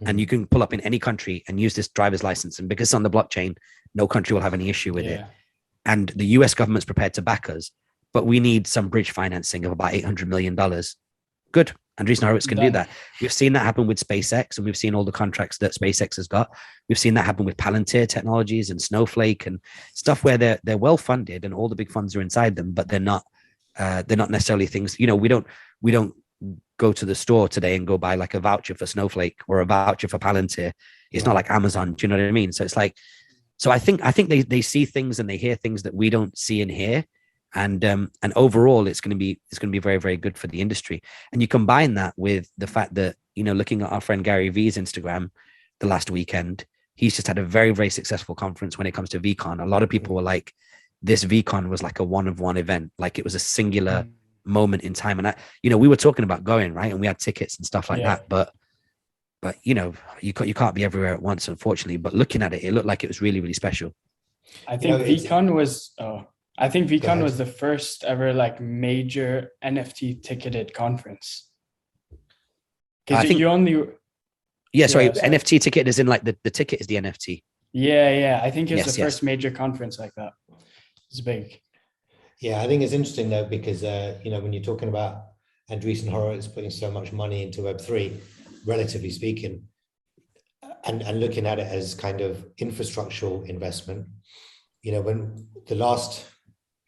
And you can pull up in any country and use this driver's license. And because it's on the blockchain, no country will have any issue with it. And the US government's prepared to back us, but we need some bridge financing of about $800 million. Good. Andreessen Horowitz can do that. We've seen that happen with SpaceX, and we've seen all the contracts that SpaceX has got. We've seen that happen with Palantir Technologies and Snowflake and stuff where they're well funded and all the big funds are inside them, but they're not necessarily things, we don't go to the store today and go buy like a voucher for Snowflake or a voucher for Palantir. It's not like Amazon. Do you know what I mean? So it's like, so I think they see things and they hear things that we don't see and hear. And overall, it's going to be very, very good for the industry. And you combine that with the fact that, looking at our friend Gary V's Instagram the last weekend, he's just had a very, very successful conference when it comes to VCon. A lot of people were like, this VCon was like a one-of-one event. Like it was a singular moment in time. And we were talking about going, right? And we had tickets and stuff like that. But you can't be everywhere at once, unfortunately. But looking at it, it looked like it was really, really special. I think VCon was the first ever like major NFT ticketed conference. Because you only sorry, NFT ticket is in like the ticket is the NFT. Yeah. I think it was the first major conference like that. It's big. Yeah, I think it's interesting though, because when you're talking about Andreessen Horowitz putting so much money into Web3, relatively speaking, and looking at it as kind of infrastructural investment, when the last,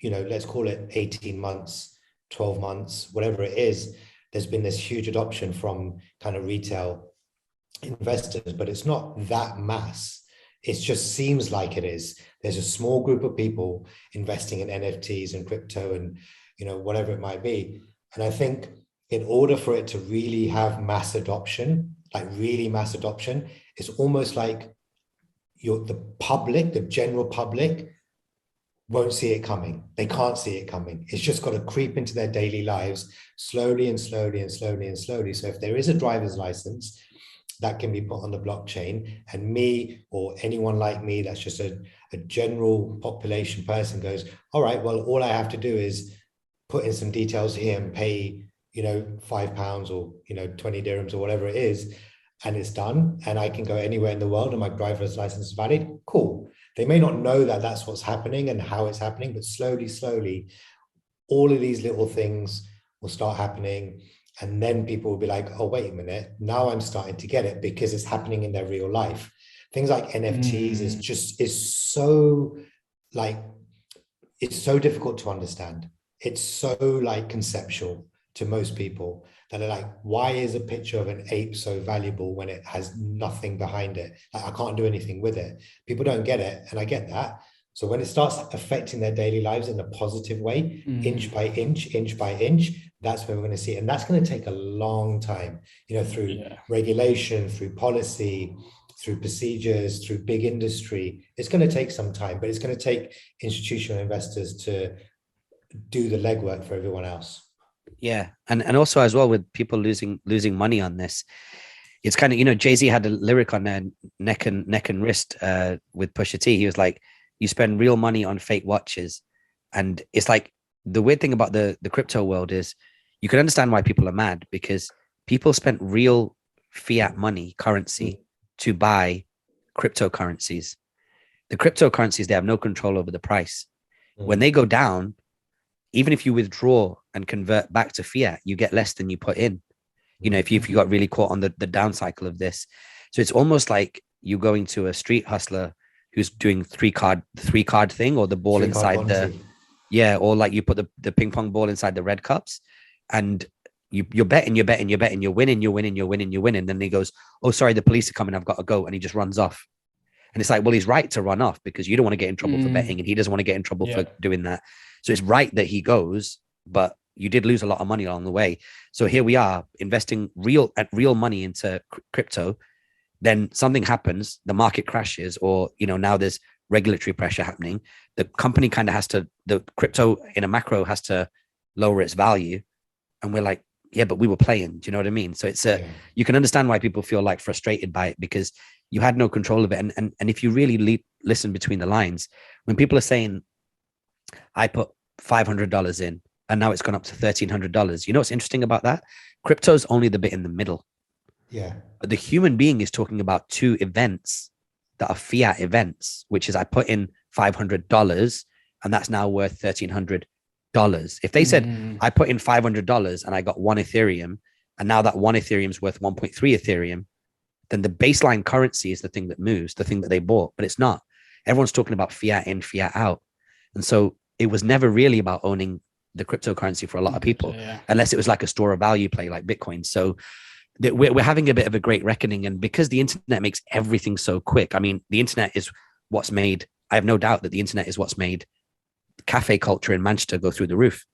let's call it 18 months, 12 months, whatever it is, there's been this huge adoption from kind of retail investors, but it's not that mass. It just seems like it is. There's a small group of people investing in NFTs and crypto and, whatever it might be. And I think in order for it to really have mass adoption, like really mass adoption, it's almost like the general public won't see it coming. They can't see it coming. It's just got to creep into their daily lives slowly and slowly and slowly and slowly. So if there is a driver's license that can be put on the blockchain, and me or anyone like me that's just a general population person goes, all right, well, all I have to do is put in some details here and pay, £5 or, 20 dirhams or whatever it is, and it's done, and I can go anywhere in the world and my driver's license is valid. Cool. They may not know that that's what's happening and how it's happening, but slowly, all of these little things will start happening. And then people will be like, oh, wait a minute, now I'm starting to get it because it's happening in their real life. Things like NFTs is so it's so difficult to understand. It's so like conceptual to most people that are like, why is a picture of an ape so valuable when it has nothing behind it? Like, I can't do anything with it. People don't get it. And I get that. So when it starts affecting their daily lives in a positive way, inch by inch, that's where we're going to see it. And that's going to take a long time, through regulation, through policy, through procedures, through big industry. It's going to take some time, but it's going to take institutional investors to do the legwork for everyone else. Yeah. And also as well with people losing money on this, it's kind of, Jay-Z had a lyric on there, neck and wrist with Pusha T. He was like, you spend real money on fake watches. And it's like, the weird thing about the crypto world is you can understand why people are mad, because people spent real fiat money, currency, to buy cryptocurrencies. The cryptocurrencies, they have no control over the price. When they go down, even if you withdraw and convert back to fiat, you get less than you put in. You know, if you got really caught on the down cycle of this. So it's almost like you going to a street hustler who's doing three card thing, or the ball inside the, or like you put the ping pong ball inside the red cups, and you're betting, you're winning. Then he goes, oh, sorry, the police are coming, I've got to go. And he just runs off. And it's like, well, he's right to run off because you don't want to get in trouble for betting, and he doesn't want to get in trouble for doing that. So it's right that he goes, but you did lose a lot of money along the way. So here we are investing real money into crypto. Then something happens, the market crashes, or, you know, now there's regulatory pressure happening. The company kind of has to, the crypto in a macro has to lower its value. And we're like, yeah, but we were playing. Do you know what I mean? So it's you can understand why people feel like frustrated by it, because you had no control of it. And if you really listen between the lines, when people are saying, I put $500 in and now it's gone up to $1,300, you know what's interesting about that? Crypto's only the bit in the middle. Yeah. But the human being is talking about two events that are fiat events, which is I put in $500 and that's now worth $1,300. If they said I put in $500 and I got one Ethereum, and now that one Ethereum is worth 1.3 Ethereum, then the baseline currency is the thing that moves, the thing that they bought, but it's not. Everyone's talking about fiat in, fiat out. And so it was never really about owning the cryptocurrency for a lot of people, unless it was like a store of value play like Bitcoin. So we're having a bit of a great reckoning. And because the internet makes everything so quick, I mean, the internet is what's made, I have no doubt that the internet is what's made cafe culture in Manchester go through the roof.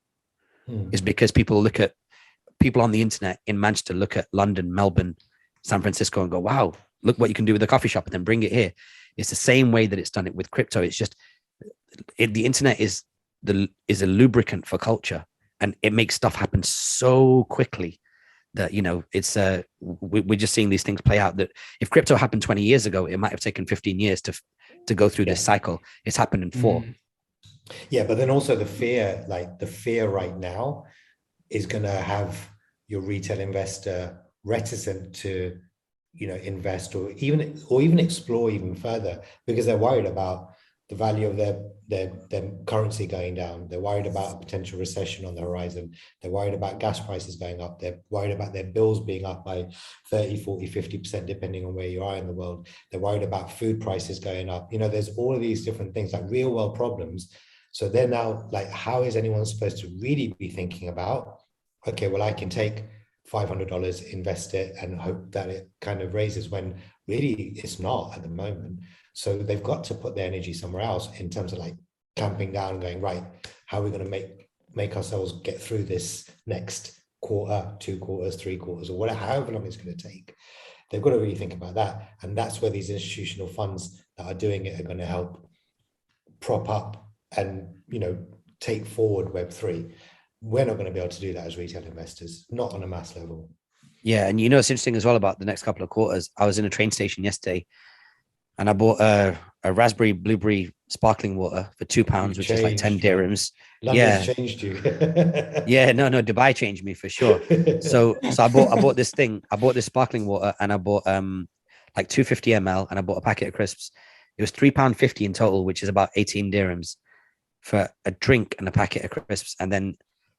Is because people on the internet in Manchester look at London, Melbourne, San Francisco and go, wow, look what you can do with a coffee shop, and then bring it here. It's the same way that it's done it with crypto. It's just the internet is a lubricant for culture, and it makes stuff happen so quickly that, you know, it's we're just seeing these things play out. That if crypto happened 20 years ago, it might have taken 15 years to go through this cycle. It's happened in 4. Yeah, but then also the fear right now is going to have your retail investor reticent to, you know, invest or even explore even further, because they're worried about the value of their currency going down. They're worried about a potential recession on the horizon. They're worried about gas prices going up. They're worried about their bills being up by 30, 40, 50%, depending on where you are in the world. They're worried about food prices going up. You know, there's all of these different things, like real world problems. So they're now like, how is anyone supposed to really be thinking about, okay, well, I can take $500, invest it and hope that it kind of raises, when really it's not at the moment. So they've got to put their energy somewhere else in terms of like clamping down and going, right, how are we going to make ourselves get through this next quarter, 2 quarters, 3 quarters, or whatever, however long it's going to take. They've got to really think about that. And that's where these institutional funds that are doing it are going to help prop up and, you know, take forward Web3. We're not going to be able to do that as retail investors, not on a mass level. Yeah. And you know, it's interesting as well about the next couple of quarters. I was in a train station yesterday and I bought a raspberry blueberry sparkling water for £2, which is like 10 dirhams. London's changed you. Yeah, no, Dubai changed me for sure. So I bought this thing. I bought this sparkling water and I bought like 250 ml and I bought a packet of crisps. It was £3.50 in total, which is about 18 dirhams for a drink and a packet of crisps. And then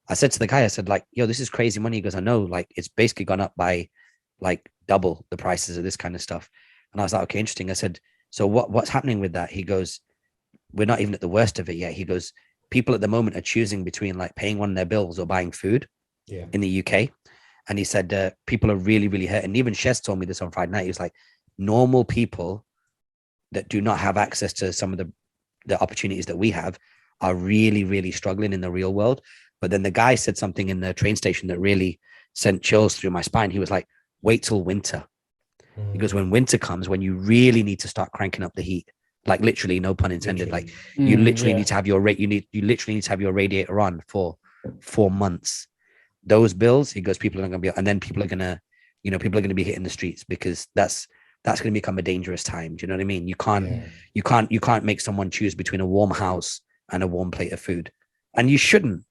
I said to the guy, I said, like, yo, this is crazy money. He goes, I know, like, it's basically gone up by like double the prices of this kind of stuff. And I was like, okay, interesting. I said, so what's happening with that? He goes, we're not even at the worst of it yet. He goes, people at the moment are choosing between like paying one of their bills or buying food in the UK. And he said, people are really, really hurt. And even Shez told me this on Friday night. He was like, normal people that do not have access to some of the opportunities that we have are really, really struggling in the real world. But then the guy said something in the train station that really sent chills through my spine. He was like, wait till winter. He goes, when winter comes, when you really need to start cranking up the heat, like literally, no pun intended, like you literally need to have your you literally need to have your radiator on for 4 months. Those bills, he goes, people are not going to be, and then people are going to, you know, people are going to be hitting the streets, because that's going to become a dangerous time. Do you know what I mean? You can't make someone choose between a warm house and a warm plate of food. And you shouldn't.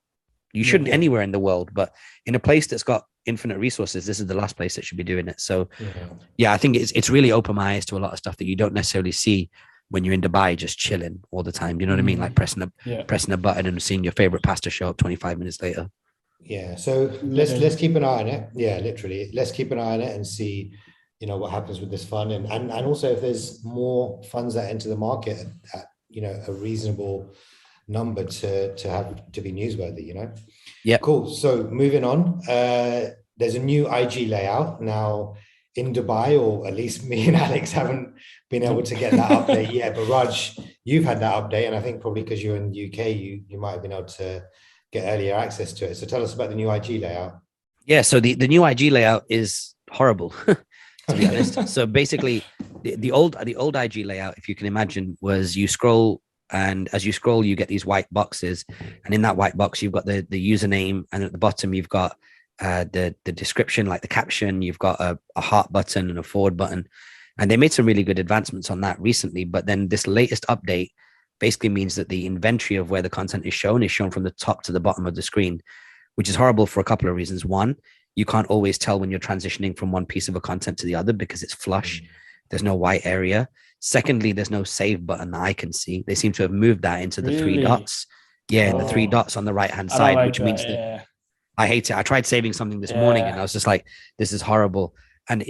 You shouldn't anywhere in the world, but in a place that's got infinite resources, this is the last place that should be doing it. So yeah, I think it's really opened my eyes to a lot of stuff that you don't necessarily see when you're in Dubai, just chilling all the time. You know what I mean? Like pressing a button and seeing your favorite pasta show up 25 minutes later. Yeah. So let's keep an eye on it. Yeah, literally. Let's keep an eye on it and see, you know, what happens with this fund, and also if there's more funds that enter the market at, you know, a reasonable number to be newsworthy, you know. Yeah. Cool. So moving on, there's a new IG layout now in Dubai, or at least me and Alex haven't been able to get that update yet. But Raj, you've had that update, and I think probably because you're in the UK, you might have been able to get earlier access to it. So tell us about the new IG layout. Yeah. So the new IG layout is horrible, to be honest. So basically, the old IG layout, if you can imagine, was you scroll. And as you scroll, you get these white boxes, and in that white box, you've got the username, and at the bottom, you've got the description, like the caption. You've got a heart button and a forward button, and they made some really good advancements on that recently. But then this latest update basically means that the inventory of where the content is shown from the top to the bottom of the screen, which is horrible for a couple of reasons. One, you can't always tell when you're transitioning from one piece of a content to the other because it's flush. There's no white area. Secondly, there's no save button that I can see. They seem to have moved that into the three dots. Yeah, the three dots on the right-hand side, which means that I hate it. I tried saving something this morning and I was just like, this is horrible. And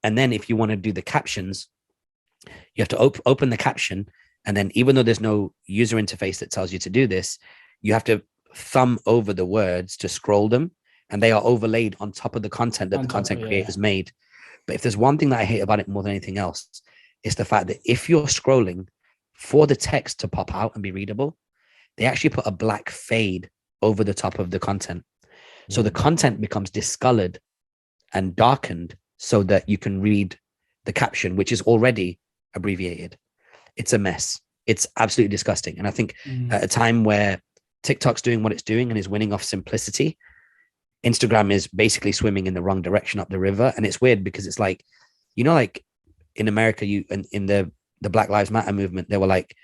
and then if you want to do the captions, you have to open the caption. And then even though there's no user interface that tells you to do this, you have to thumb over the words to scroll them. And they are overlaid on top of the content that the content creators made. But if there's one thing that I hate about it more than anything else, it's the fact that if you're scrolling for the text to pop out and be readable, they actually put a black fade over the top of the content. So the content becomes discolored and darkened so that you can read the caption, which is already abbreviated. It's a mess. It's absolutely disgusting. And I think at a time where TikTok's doing what it's doing and is winning off simplicity, Instagram is basically swimming in the wrong direction up the river. And it's weird because it's like, you know, like in America, in the Black Lives Matter movement, they were like,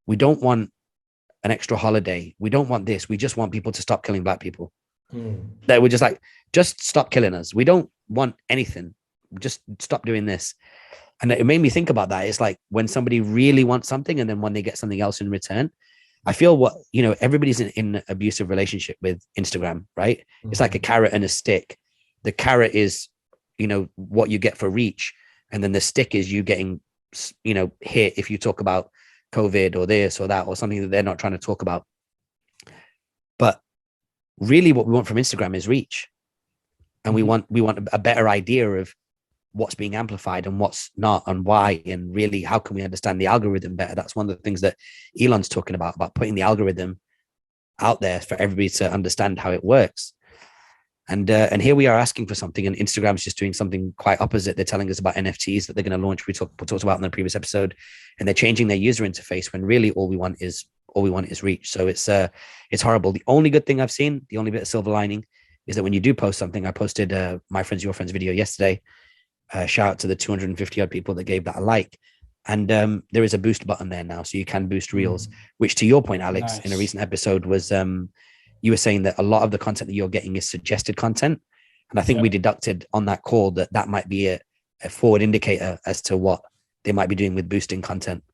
we don't want an extra holiday. We don't want this. We just want people to stop killing Black people. They were just like, just stop killing us. We don't want anything. Just stop doing this. And it made me think about that. It's like when somebody really wants something and then when they get something else in return, I feel everybody's in an abusive relationship with Instagram, right? It's like a carrot and a stick. The carrot is, what you get for reach. And then the stick is you getting, hit if you talk about COVID or this or that or something that they're not trying to talk about. But really what we want from Instagram is reach. And we want a better idea of what's being amplified and what's not and why, and really how can we understand the algorithm better. That's one of the things that Elon's talking about putting the algorithm out there for everybody to understand how it works. And here we are asking for something, and Instagram's just doing something quite opposite. They're telling us about NFTs that they're going to launch. We talked about in the previous episode, and they're changing their user interface when really all we want is reach. So it's horrible. The only good thing I've seen, the only bit of silver lining, is that when you do post something, I posted my friends, your friends video yesterday. Shout out to the 250 odd people that gave that a like. And there is a boost button there now, so you can boost reels, which to your point, Alex, in a recent episode was you were saying that a lot of the content that you're getting is suggested content. And I think we deducted on that call that might be a forward indicator as to what they might be doing with boosting content.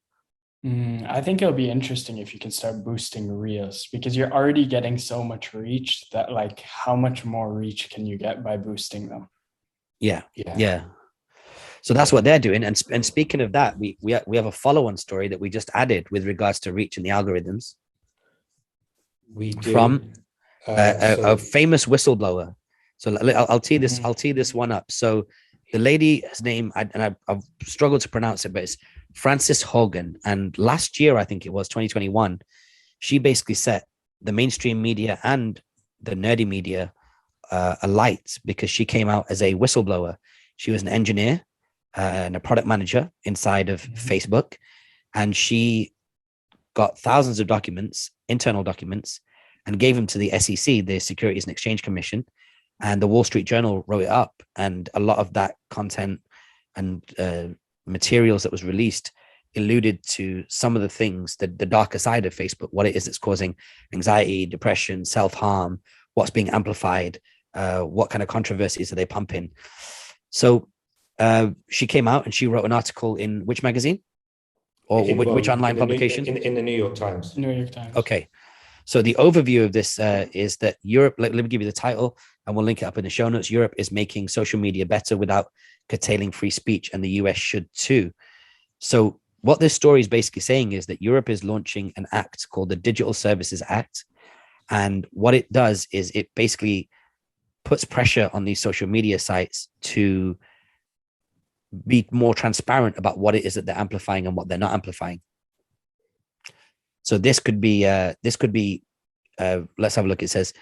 I think it'll be interesting if you can start boosting reels, because you're already getting so much reach that, like, how much more reach can you get by boosting them? Yeah. So that's what they're doing. And speaking of that, we have a follow-on story that we just added with regards to reach and the algorithms. We do. From a famous whistleblower. So I'll tee this one up. So the lady's name, I've struggled to pronounce it, but it's Frances Hogan. And last year, I think it was 2021, she basically set the mainstream media and the nerdy media alight because she came out as a whistleblower. She was an engineer and a product manager inside of Facebook. And she got thousands of documents, internal documents, and gave them to the SEC, the Securities and Exchange Commission. And the Wall Street Journal wrote it up. And a lot of that content and materials that was released alluded to some of the things, the darker side of Facebook, what it is that's causing anxiety, depression, self-harm, what's being amplified, what kind of controversies are they pumping. So she came out and she wrote an article in which magazine? Or which online publication? In the New York Times. New York Times. Okay. So the overview of this is that Europe, let me give you the title and we'll link it up in the show notes. Europe is making social media better without curtailing free speech, and the US should too. So what this story is basically saying is that Europe is launching an act called the Digital Services Act. And what it does is it basically puts pressure on these social media sites to be more transparent about what it is that they're amplifying and what they're not amplifying. So this could be, let's have a look. It says,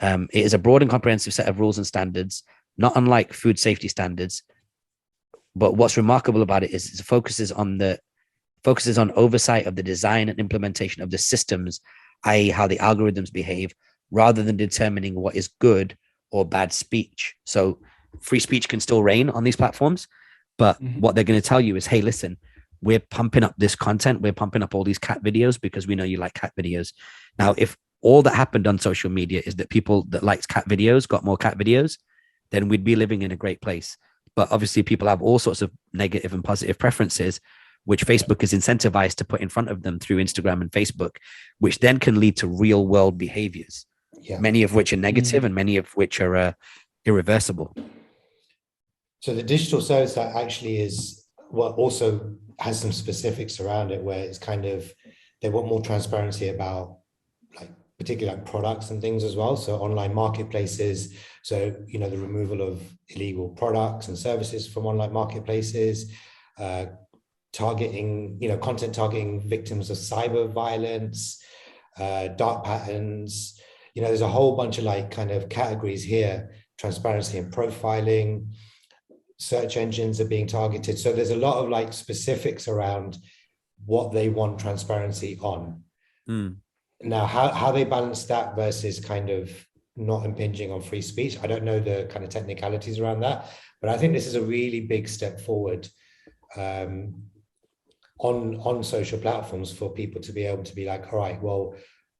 it is a broad and comprehensive set of rules and standards, not unlike food safety standards. But what's remarkable about it is it focuses on oversight of the design and implementation of the systems, i.e. how the algorithms behave, rather than determining what is good or bad speech. So free speech can still reign on these platforms, but what they're going to tell you is, hey, listen, we're pumping up this content. We're pumping up all these cat videos because we know you like cat videos. Now, if all that happened on social media is that people that liked cat videos got more cat videos, then we'd be living in a great place. But obviously people have all sorts of negative and positive preferences, which Facebook is incentivized to put in front of them through Instagram and Facebook, which then can lead to real world behaviors, many of which are negative and many of which are irreversible. So the Digital Service Act actually is what also has some specifics around it, where it's kind of, they want more transparency about like particularly like products and things as well. So online marketplaces, so, you know, the removal of illegal products and services from online marketplaces, targeting, you know, content targeting victims of cyber violence, dark patterns, you know, there's a whole bunch of like kind of categories here, transparency and profiling, search engines are being targeted. So there's a lot of like specifics around what they want transparency on. Now, how they balance that versus kind of not impinging on free speech, I don't know the kind of technicalities around that, but I think this is a really big step forward on social platforms for people to be able to be like, all right, well,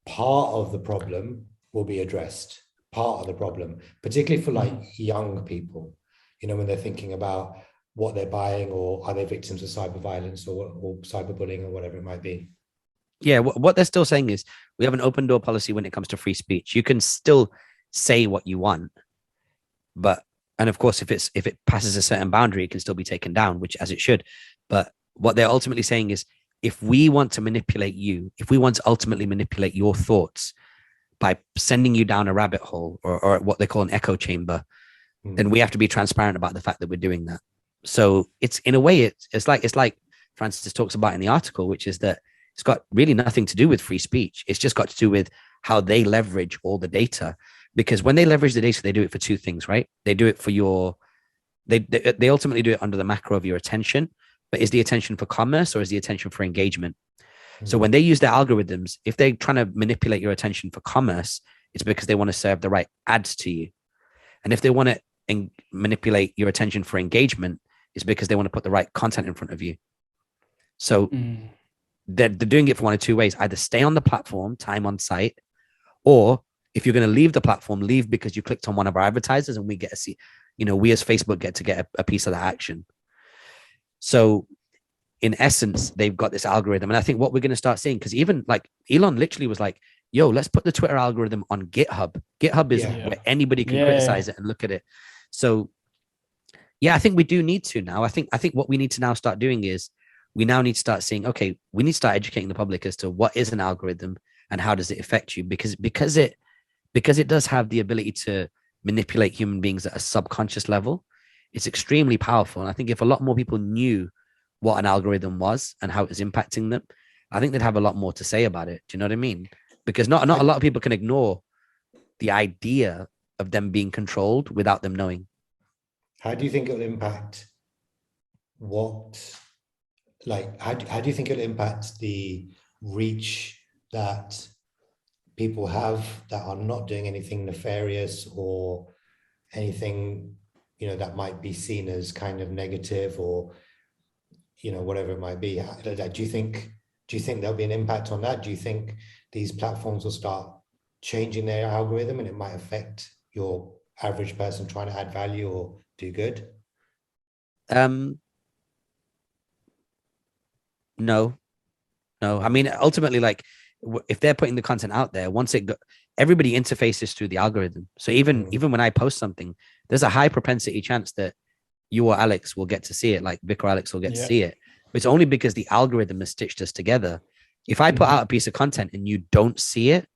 part of the problem will be addressed, part of the problem, particularly for like young people, you know, when they're thinking about what they're buying, or are they victims of cyber violence or cyberbullying or whatever it might be. Yeah, what they're still saying is we have an open door policy when it comes to free speech. You can still say what you want, but, and of course, if it passes a certain boundary, it can still be taken down, which as it should. But what they're ultimately saying is, if we want to manipulate you, if we want to ultimately manipulate your thoughts by sending you down a rabbit hole or what they call an echo chamber, then we have to be transparent about the fact that we're doing that. So it's, in a way, it's like Francis talks about in the article, which is that it's got really nothing to do with free speech. It's just got to do with how they leverage all the data. Because when they leverage the data, they do it for two things, right? They do it for they ultimately do it under the macro of your attention. But is the attention for commerce or is the attention for engagement? So when they use their algorithms, if they're trying to manipulate your attention for commerce, it's because they want to serve the right ads to you. And if they want to manipulate your attention for engagement, it's because they want to put the right content in front of you. So they're doing it for one of two ways: either stay on the platform, time on site, or if you're going to leave the platform, leave because you clicked on one of our advertisers and we get to see, you know, we as Facebook get to get a piece of that action. So in essence, they've got this algorithm. And I think what we're going to start seeing, because even like Elon literally was like, yo, let's put the Twitter algorithm on GitHub. GitHub is where anybody can criticize it and look at it. So yeah, I think we do need to now. I think what we need to now start doing is we now need to start seeing, okay, we need to start educating the public as to what is an algorithm and how does it affect you? Because it does have the ability to manipulate human beings at a subconscious level. It's extremely powerful. And I think if a lot more people knew what an algorithm was and how it was impacting them, I think they'd have a lot more to say about it. Do you know what I mean? Because not a lot of people can ignore the idea of them being controlled without them knowing. How do you think it'll impact how do you think it'll impact the reach that people have that are not doing anything nefarious or anything, you know, that might be seen as kind of negative, or, whatever it might be. Do you think there'll be an impact on that? Do you think these platforms will start changing their algorithm and it might affect your average person trying to add value or do good? No. I mean, ultimately, like if they're putting the content out there, everybody interfaces through the algorithm. So even when I post something, there's a high propensity chance that you or Alex will get to see it, like Vic or Alex will get to see it. But it's only because the algorithm has stitched us together. If I put out a piece of content and you don't see it,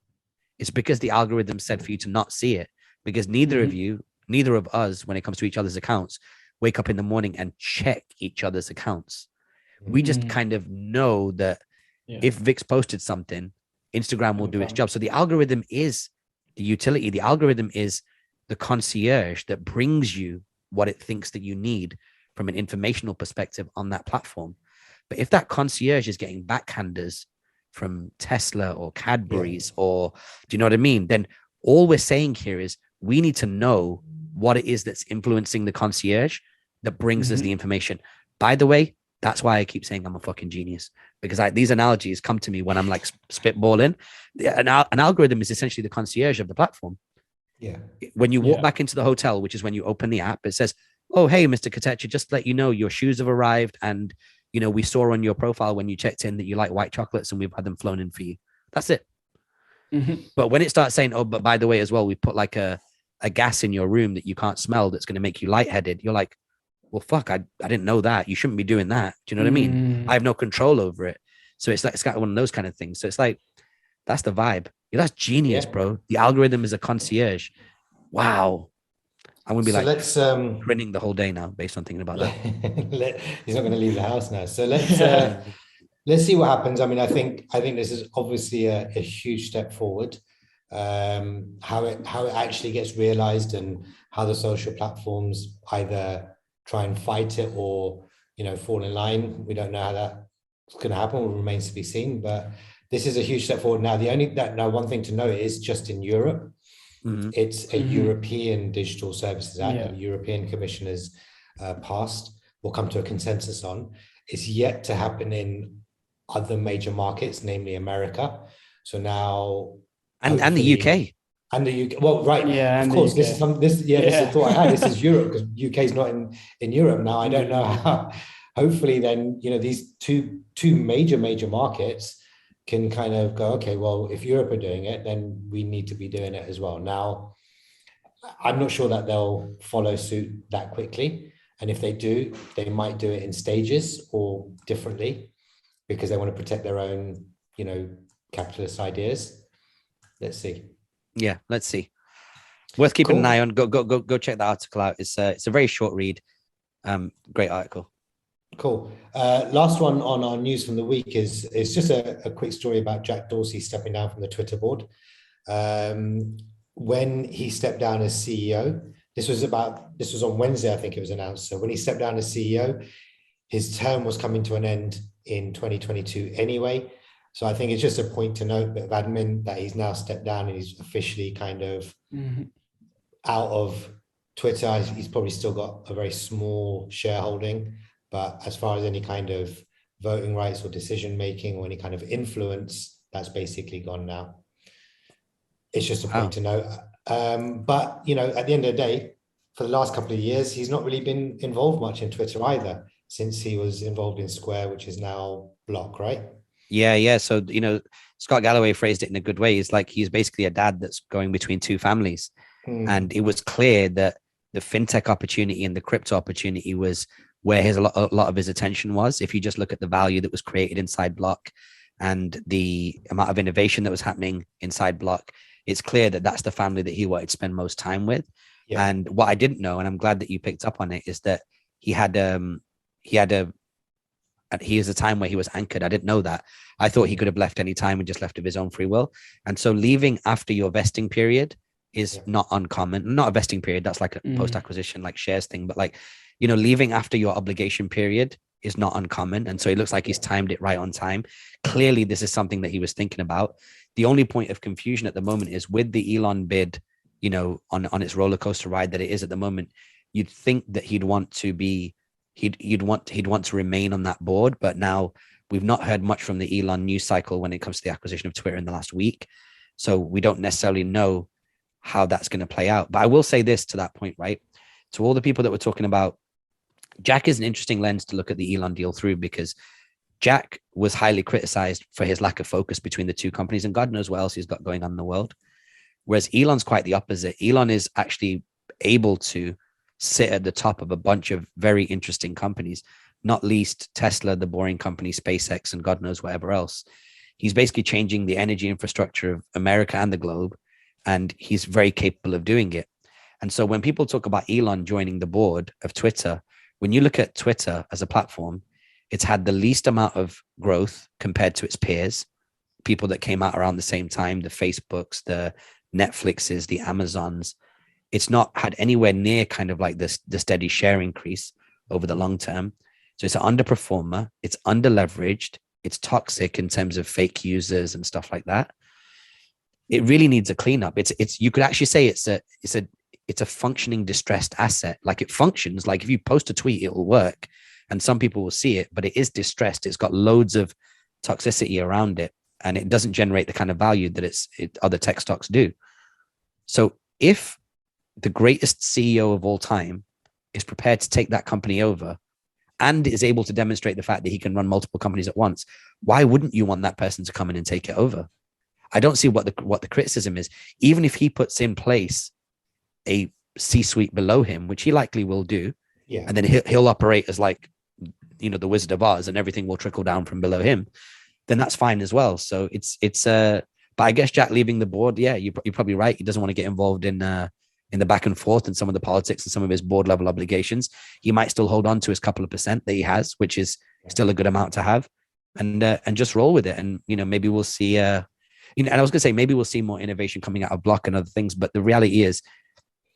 it's because the algorithm said for you to not see it, because neither of us, when it comes to each other's accounts, wake up in the morning and check each other's accounts. We just kind of know that if Vic's posted something, Instagram will do its job. So the algorithm is the utility. The algorithm is the concierge that brings you what it thinks that you need from an informational perspective on that platform. But if that concierge is getting backhanders from Tesla or Cadbury's, or do you know what I mean? Then all we're saying here is we need to know what it is that's influencing the concierge that brings us the information. By the way, that's why I keep saying I'm a fucking genius, because these analogies come to me when I'm like spitballing. An algorithm is essentially the concierge of the platform. Yeah. When you walk back into the hotel, which is when you open the app, it says, "Oh, hey, Mr. Kotecha, just to let you know your shoes have arrived. And, we saw on your profile when you checked in that you like white chocolates and we've had them flown in for you." That's it. But when it starts saying, "Oh, but by the way, as well, we put like a gas in your room that you can't smell that's going to make you lightheaded," you're like, well, fuck, I didn't know that. You shouldn't be doing that. Do you know what I mean? I have no control over it. So it's got one of those kind of things. So it's like, that's the vibe. That's genius, bro. The algorithm is a concierge. Wow. I'm going to be let's grinning the whole day now based on thinking about that. He's not going to leave the house now. So let's see what happens. I mean, I think this is obviously a huge step forward. How it actually gets realized and how the social platforms either try and fight it or fall in line. We don't know how that's going to happen. It remains to be seen, but this is a huge step forward. Now one thing to note is just in Europe, it's a European Digital Services Act. The European Commission has passed or come to a consensus on. It's yet to happen in other major markets, namely America. So now and the UK. And the UK, well, right, of course. This is the thought I had. This is Europe, because UK is not in Europe now. I don't know how. Hopefully, then these two major markets can kind of go, okay, well, if Europe are doing it, then we need to be doing it as well. Now, I'm not sure that they'll follow suit that quickly, and if they do, they might do it in stages or differently, because they want to protect their own, capitalist ideas. Let's see. Yeah, let's see. Worth keeping an eye on. Go check that article out. It's a very short read. Great article. Cool. Last one on our news from the week is just a quick story about Jack Dorsey stepping down from the Twitter board. When he stepped down as CEO, this was on Wednesday, I think it was announced. So when he stepped down as CEO, his term was coming to an end in 2022 anyway. So I think it's just a point to note that admin that he's now stepped down and he's officially kind of out of Twitter. He's probably still got a very small shareholding, but as far as any kind of voting rights or decision making or any kind of influence, that's basically gone now. It's just a point to note. But at the end of the day, for the last couple of years, he's not really been involved much in Twitter either, since he was involved in Square, which is now Block, right? Yeah. So, Scott Galloway phrased it in a good way. It's like he's basically a dad that's going between two families. And it was clear that the fintech opportunity and the crypto opportunity was where a lot of his attention was. If you just look at the value that was created inside Block and the amount of innovation that was happening inside Block, it's clear that that's the family that he wanted to spend most time with. Yeah. And what I didn't know, and I'm glad that you picked up on it, is that he has a time where he was anchored. I didn't know that. I thought he could have left any time and just left of his own free will. And so leaving after your vesting period is not uncommon. Not a vesting period. That's like a post-acquisition, like shares thing. But leaving after your obligation period is not uncommon. And so it looks like he's timed it right on time. Clearly, this is something that he was thinking about. The only point of confusion at the moment is with the Elon bid, on its roller coaster ride that it is at the moment, you'd think that he'd want to be he'd want to remain on that board. But now we've not heard much from the Elon news cycle when it comes to the acquisition of Twitter in the last week. So we don't necessarily know how that's going to play out. But I will say this to that point, right? To all the people that were talking about, Jack is an interesting lens to look at the Elon deal through, because Jack was highly criticized for his lack of focus between the two companies, and God knows what else he's got going on in the world. Whereas Elon's quite the opposite. Elon is actually able to sit at the top of a bunch of very interesting companies, not least Tesla, the boring company, SpaceX, and God knows whatever else. He's basically changing the energy infrastructure of America and the globe, and he's very capable of doing it. And so when people talk about Elon joining the board of Twitter, when you look at Twitter as a platform, it's had the least amount of growth compared to its peers, people that came out around the same time, the Facebooks, the Netflixes, the Amazons. It's not had anywhere near kind of like this, the steady share increase over the long term. So it's an underperformer, it's under-leveraged, it's toxic in terms of fake users and stuff like that. It really needs a cleanup. It's you could actually say it's a functioning distressed asset. Like, it functions, like if you post a tweet, it will work and some people will see it, but it is distressed. It's got loads of toxicity around it, and it doesn't generate the kind of value that other tech stocks do. So if the greatest CEO of all time is prepared to take that company over and is able to demonstrate the fact that he can run multiple companies at once, why wouldn't you want that person to come in and take it over? I don't see what the criticism is. Even if he puts in place a C-suite below him, which he likely will do, and then he'll operate as like, the Wizard of Oz, and everything will trickle down from below him, then that's fine as well. So but I guess Jack leaving the board, you're probably right. He doesn't want to get involved in the back and forth and some of the politics and some of his board level obligations. He might still hold on to his couple of percent that he has, which is still a good amount to have, and just roll with it. And maybe we'll see. And I was gonna say maybe we'll see more innovation coming out of Block and other things, but the reality is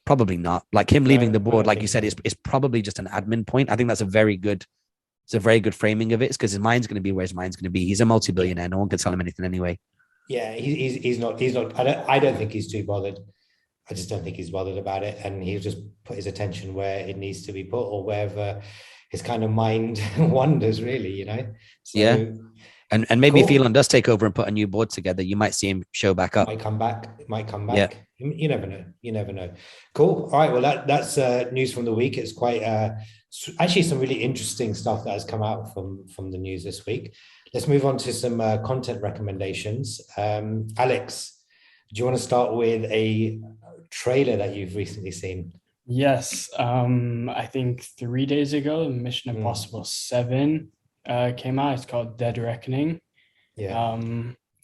probably not. Like, him leaving the board, like you said, is probably just an admin point. I think that's a very good framing of it. It's because his mind's going to be where his mind's going to be. He's a multi-billionaire. No one can tell him anything anyway. Yeah, he's not. I don't think he's too bothered. I just don't think he's bothered about it, and he'll just put his attention where it needs to be put, or wherever his kind of mind wanders, really. So, yeah. And maybe cool. if Elon does take over and put a new board together, you might see him show back up. It might come back. Yeah. You never know. Cool. All right. Well, that's news from the week. It's quite actually some really interesting stuff that has come out from the news this week. Let's move on to some content recommendations. Alex, do you want to start with a trailer that you've recently seen? Yes. I think 3 days ago, Mission Impossible 7 came out. It's called Dead Reckoning. Yeah.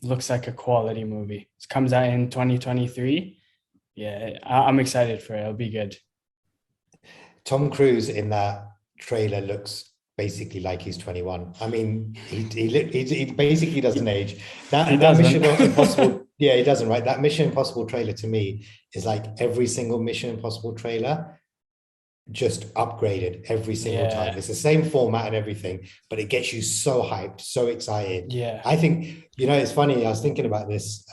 Looks like a quality movie. It comes out in 2023. Yeah, I'm excited for it. It'll be good. Tom Cruise in that trailer looks basically like he's 21. I mean, he basically doesn't age. That Mission Impossible, he doesn't, right? That Mission Impossible trailer to me is like every single Mission Impossible trailer just upgraded every single time. It's the same format and everything, but it gets you so hyped, so excited. Yeah. I think, it's funny, I was thinking about this,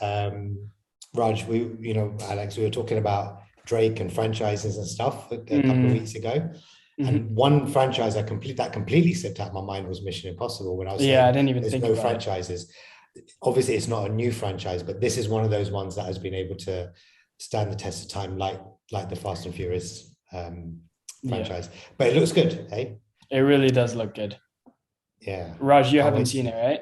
Raj, Alex, we were talking about Drake and franchises and stuff a couple of weeks ago. And one franchise that completely slipped out of my mind was Mission Impossible, when I was saying I didn't even think no about franchises. Obviously, it's not a new franchise, but this is one of those ones that has been able to stand the test of time, like the Fast and Furious franchise. But it looks good, hey? It really does look good. Yeah. Raj, you haven't seen it, right?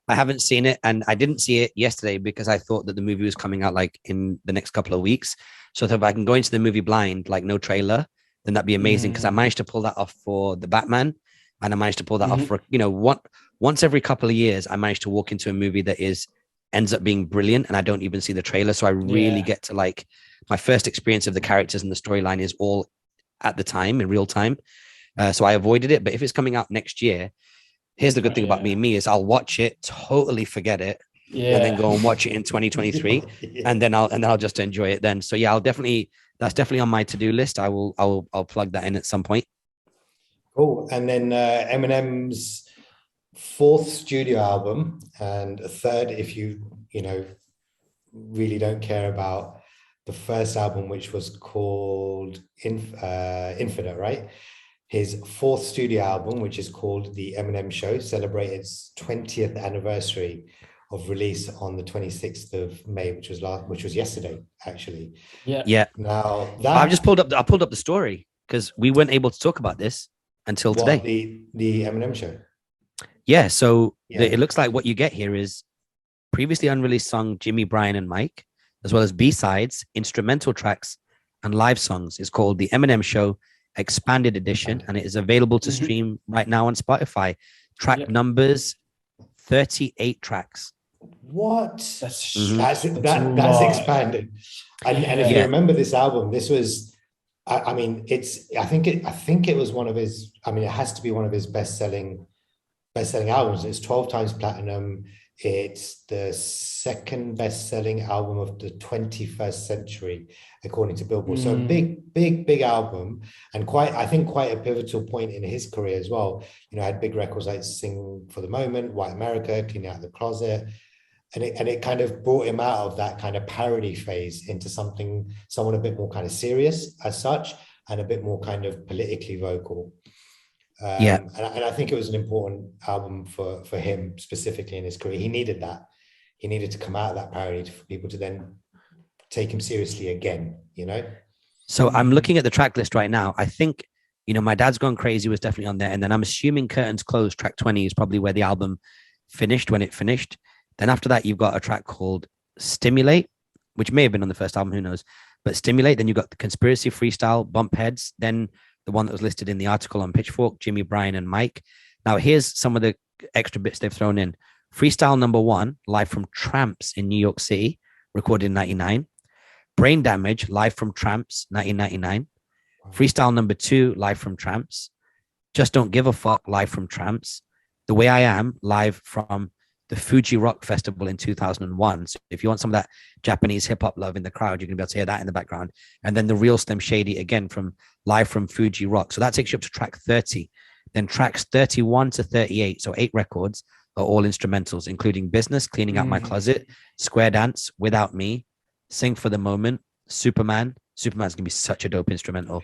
I haven't seen it, and I didn't see it yesterday because I thought that the movie was coming out like in the next couple of weeks. So if I can go into the movie blind, like no trailer, then that'd be amazing, because I managed to pull that off for the Batman, and I managed to pull that off for, once every couple of years, I managed to walk into a movie that ends up being brilliant, and I don't even see the trailer. So I really get to, like, my first experience of the characters and the storyline is all at the time, in real time. So I avoided it. But if it's coming out next year, here's the good thing about me is I'll watch it, totally forget it, and then go and watch it in 2023, and then I'll just enjoy it then. So that's definitely on my to-do list. I'll plug that in at some point. Cool. And then Eminem's 4th studio album, and a 3rd if you really don't care about the first album, which was called Infinite, right? his fourth studio album, which is called The Eminem Show, celebrated its 20th anniversary of release on the 26th of May, which was yesterday, actually. Yeah. Now I pulled up the story because we weren't able to talk about this until today. The Eminem Show. Yeah. So it looks like what you get here is previously unreleased song Jimmy, Brian, and Mike, as well as B-sides, instrumental tracks, and live songs. It's called The Eminem Show Expanded Edition, and it is available to stream right now on Spotify. Track numbers, 38 tracks. What? That's expanded. And if you remember this album, this was, I think it was one of his, it has to be one of his best-selling albums. It's 12 times platinum. It's the second best-selling album of the 21st century, according to Billboard. So a big album, and quite a pivotal point in his career as well. Had big records like Sing for the Moment, White America, Clean Out the Closet, and it kind of brought him out of that kind of parody phase into someone a bit more kind of serious as such, and a bit more kind of politically vocal. And I think it was an important album for him specifically in his career. He needed that. He needed to come out of that parody for people to then take him seriously again, So I'm looking at the track list right now. I think, My Dad's Gone Crazy was definitely on there. And then I'm assuming Curtains Closed, track 20, is probably where the album finished when it finished. Then after that, you've got a track called Stimulate, which may have been on the first album, who knows? But Stimulate, then you've got the Conspiracy Freestyle, Bump Heads, then the one that was listed in the article on Pitchfork, Jimmy, Brian, and Mike. Now, here's some of the extra bits they've thrown in. Freestyle number 1, live from Tramps in New York City, recorded in 1999. Brain Damage, live from Tramps, 1999. Freestyle number 2, live from Tramps. Just Don't Give a Fuck, live from Tramps. The Way I Am, live from the Fuji Rock Festival in 2001. So if you want some of that Japanese hip hop love in the crowd, you're going to be able to hear that in the background. And then The Real Slim Shady, again, live from Fuji Rock. So that takes you up to track 30. Then tracks 31 to 38, so 8 records, are all instrumentals, including Business, Cleaning Out My Closet, Square Dance, Without Me, Sing for the Moment, Superman. Superman's going to be such a dope instrumental.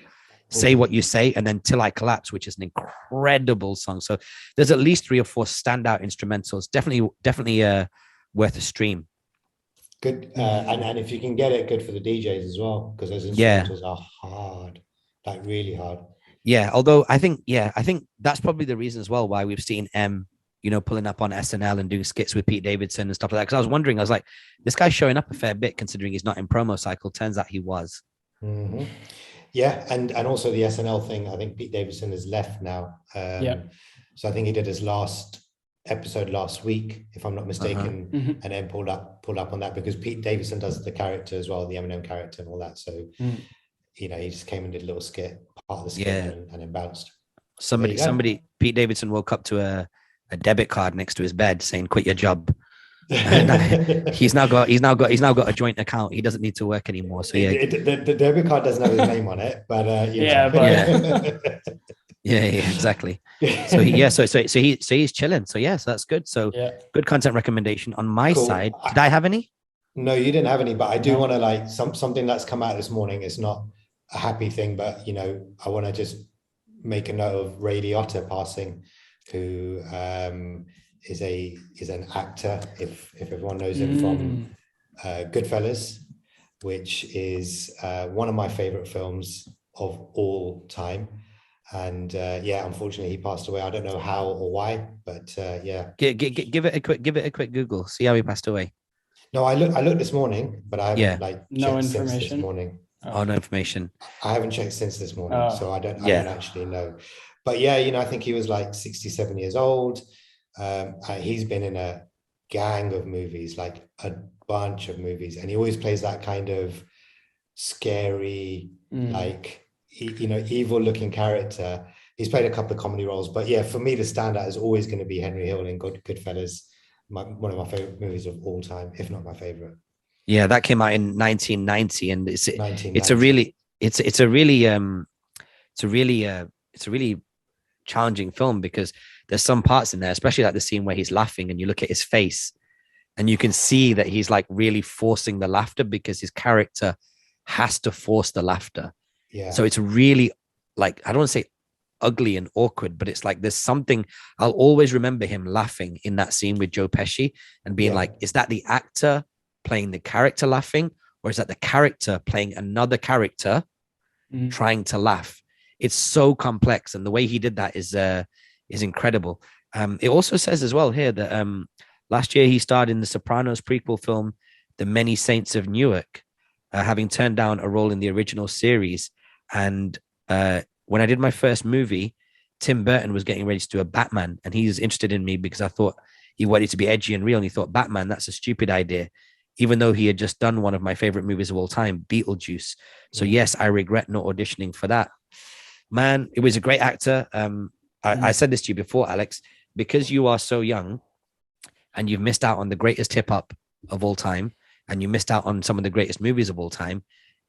Say What You Say, and then Till I Collapse, which is an incredible song. So there's at least 3 or 4 standout instrumentals. Definitely worth a stream. Good. And if you can get it, good for the DJs as well, because those instrumentals are hard, like really hard. Yeah, although I think that's probably the reason as well why we've seen M, pulling up on SNL and doing skits with Pete Davidson and stuff like that. Because I was wondering, this guy's showing up a fair bit considering he's not in Promo Cycle. Turns out he was. Mm-hmm. Yeah, and also the SNL thing. I think Pete Davidson has left now. So I think he did his last episode last week, if I'm not mistaken, and then pulled up on that because Pete Davidson does the character as well, the Eminem character and all that. So he just came and did a little skit, part of the skit, and then bounced. Somebody, Pete Davidson woke up to a debit card next to his bed saying, "Quit your job." And he's now got a joint account. He doesn't need to work anymore. So the debit card doesn't have his name on it, but exactly. So he's chilling. So so that's good. So good content recommendation on my side. Did I have any? No, you didn't have any, but I do want to something that's come out this morning. It's not a happy thing, but I want to just make a note of Ray Liotta passing, who is an actor, if everyone knows him from Goodfellas, which is one of my favorite films of all time. And unfortunately he passed away. I don't know how or why, but give it a quick Google, see how he passed away. No, I looked this morning, but I haven't no checked information since this morning. Oh, no information. I haven't checked since this morning, so I don't actually know. But I think he was 67 years old. He's been in a gang of movies, a bunch of movies, and he always plays that kind of scary, evil looking character. He's played a couple of comedy roles, but for me the standout is always going to be Henry Hill in Goodfellas, one of my favorite movies of all time, if not my favorite. Yeah, that came out in 1990, and it's a really challenging film because there's some parts in there, especially the scene where he's laughing and you look at his face and you can see that he's really forcing the laughter because his character has to force the laughter. Yeah. So it's really I don't want to say ugly and awkward, but it's like there's something. I'll always remember him laughing in that scene with Joe Pesci and being like, is that the actor playing the character laughing, or is that the character playing another character trying to laugh? It's so complex, and the way he did that is incredible. It also says as well here that last year he starred in the Sopranos prequel film The Many Saints of Newark, having turned down a role in the original series. And when I did my first movie, Tim Burton was getting ready to do a Batman, and he was interested in me because I thought he wanted to be edgy and real, and he thought, Batman, that's a stupid idea, even though he had just done one of my favorite movies of all time, Beetlejuice. So yes, I regret not auditioning for that. Man, it was a great actor. I said this to you before, Alex, because you are so young and you've missed out on the greatest hip hop of all time, and you missed out on some of the greatest movies of all time,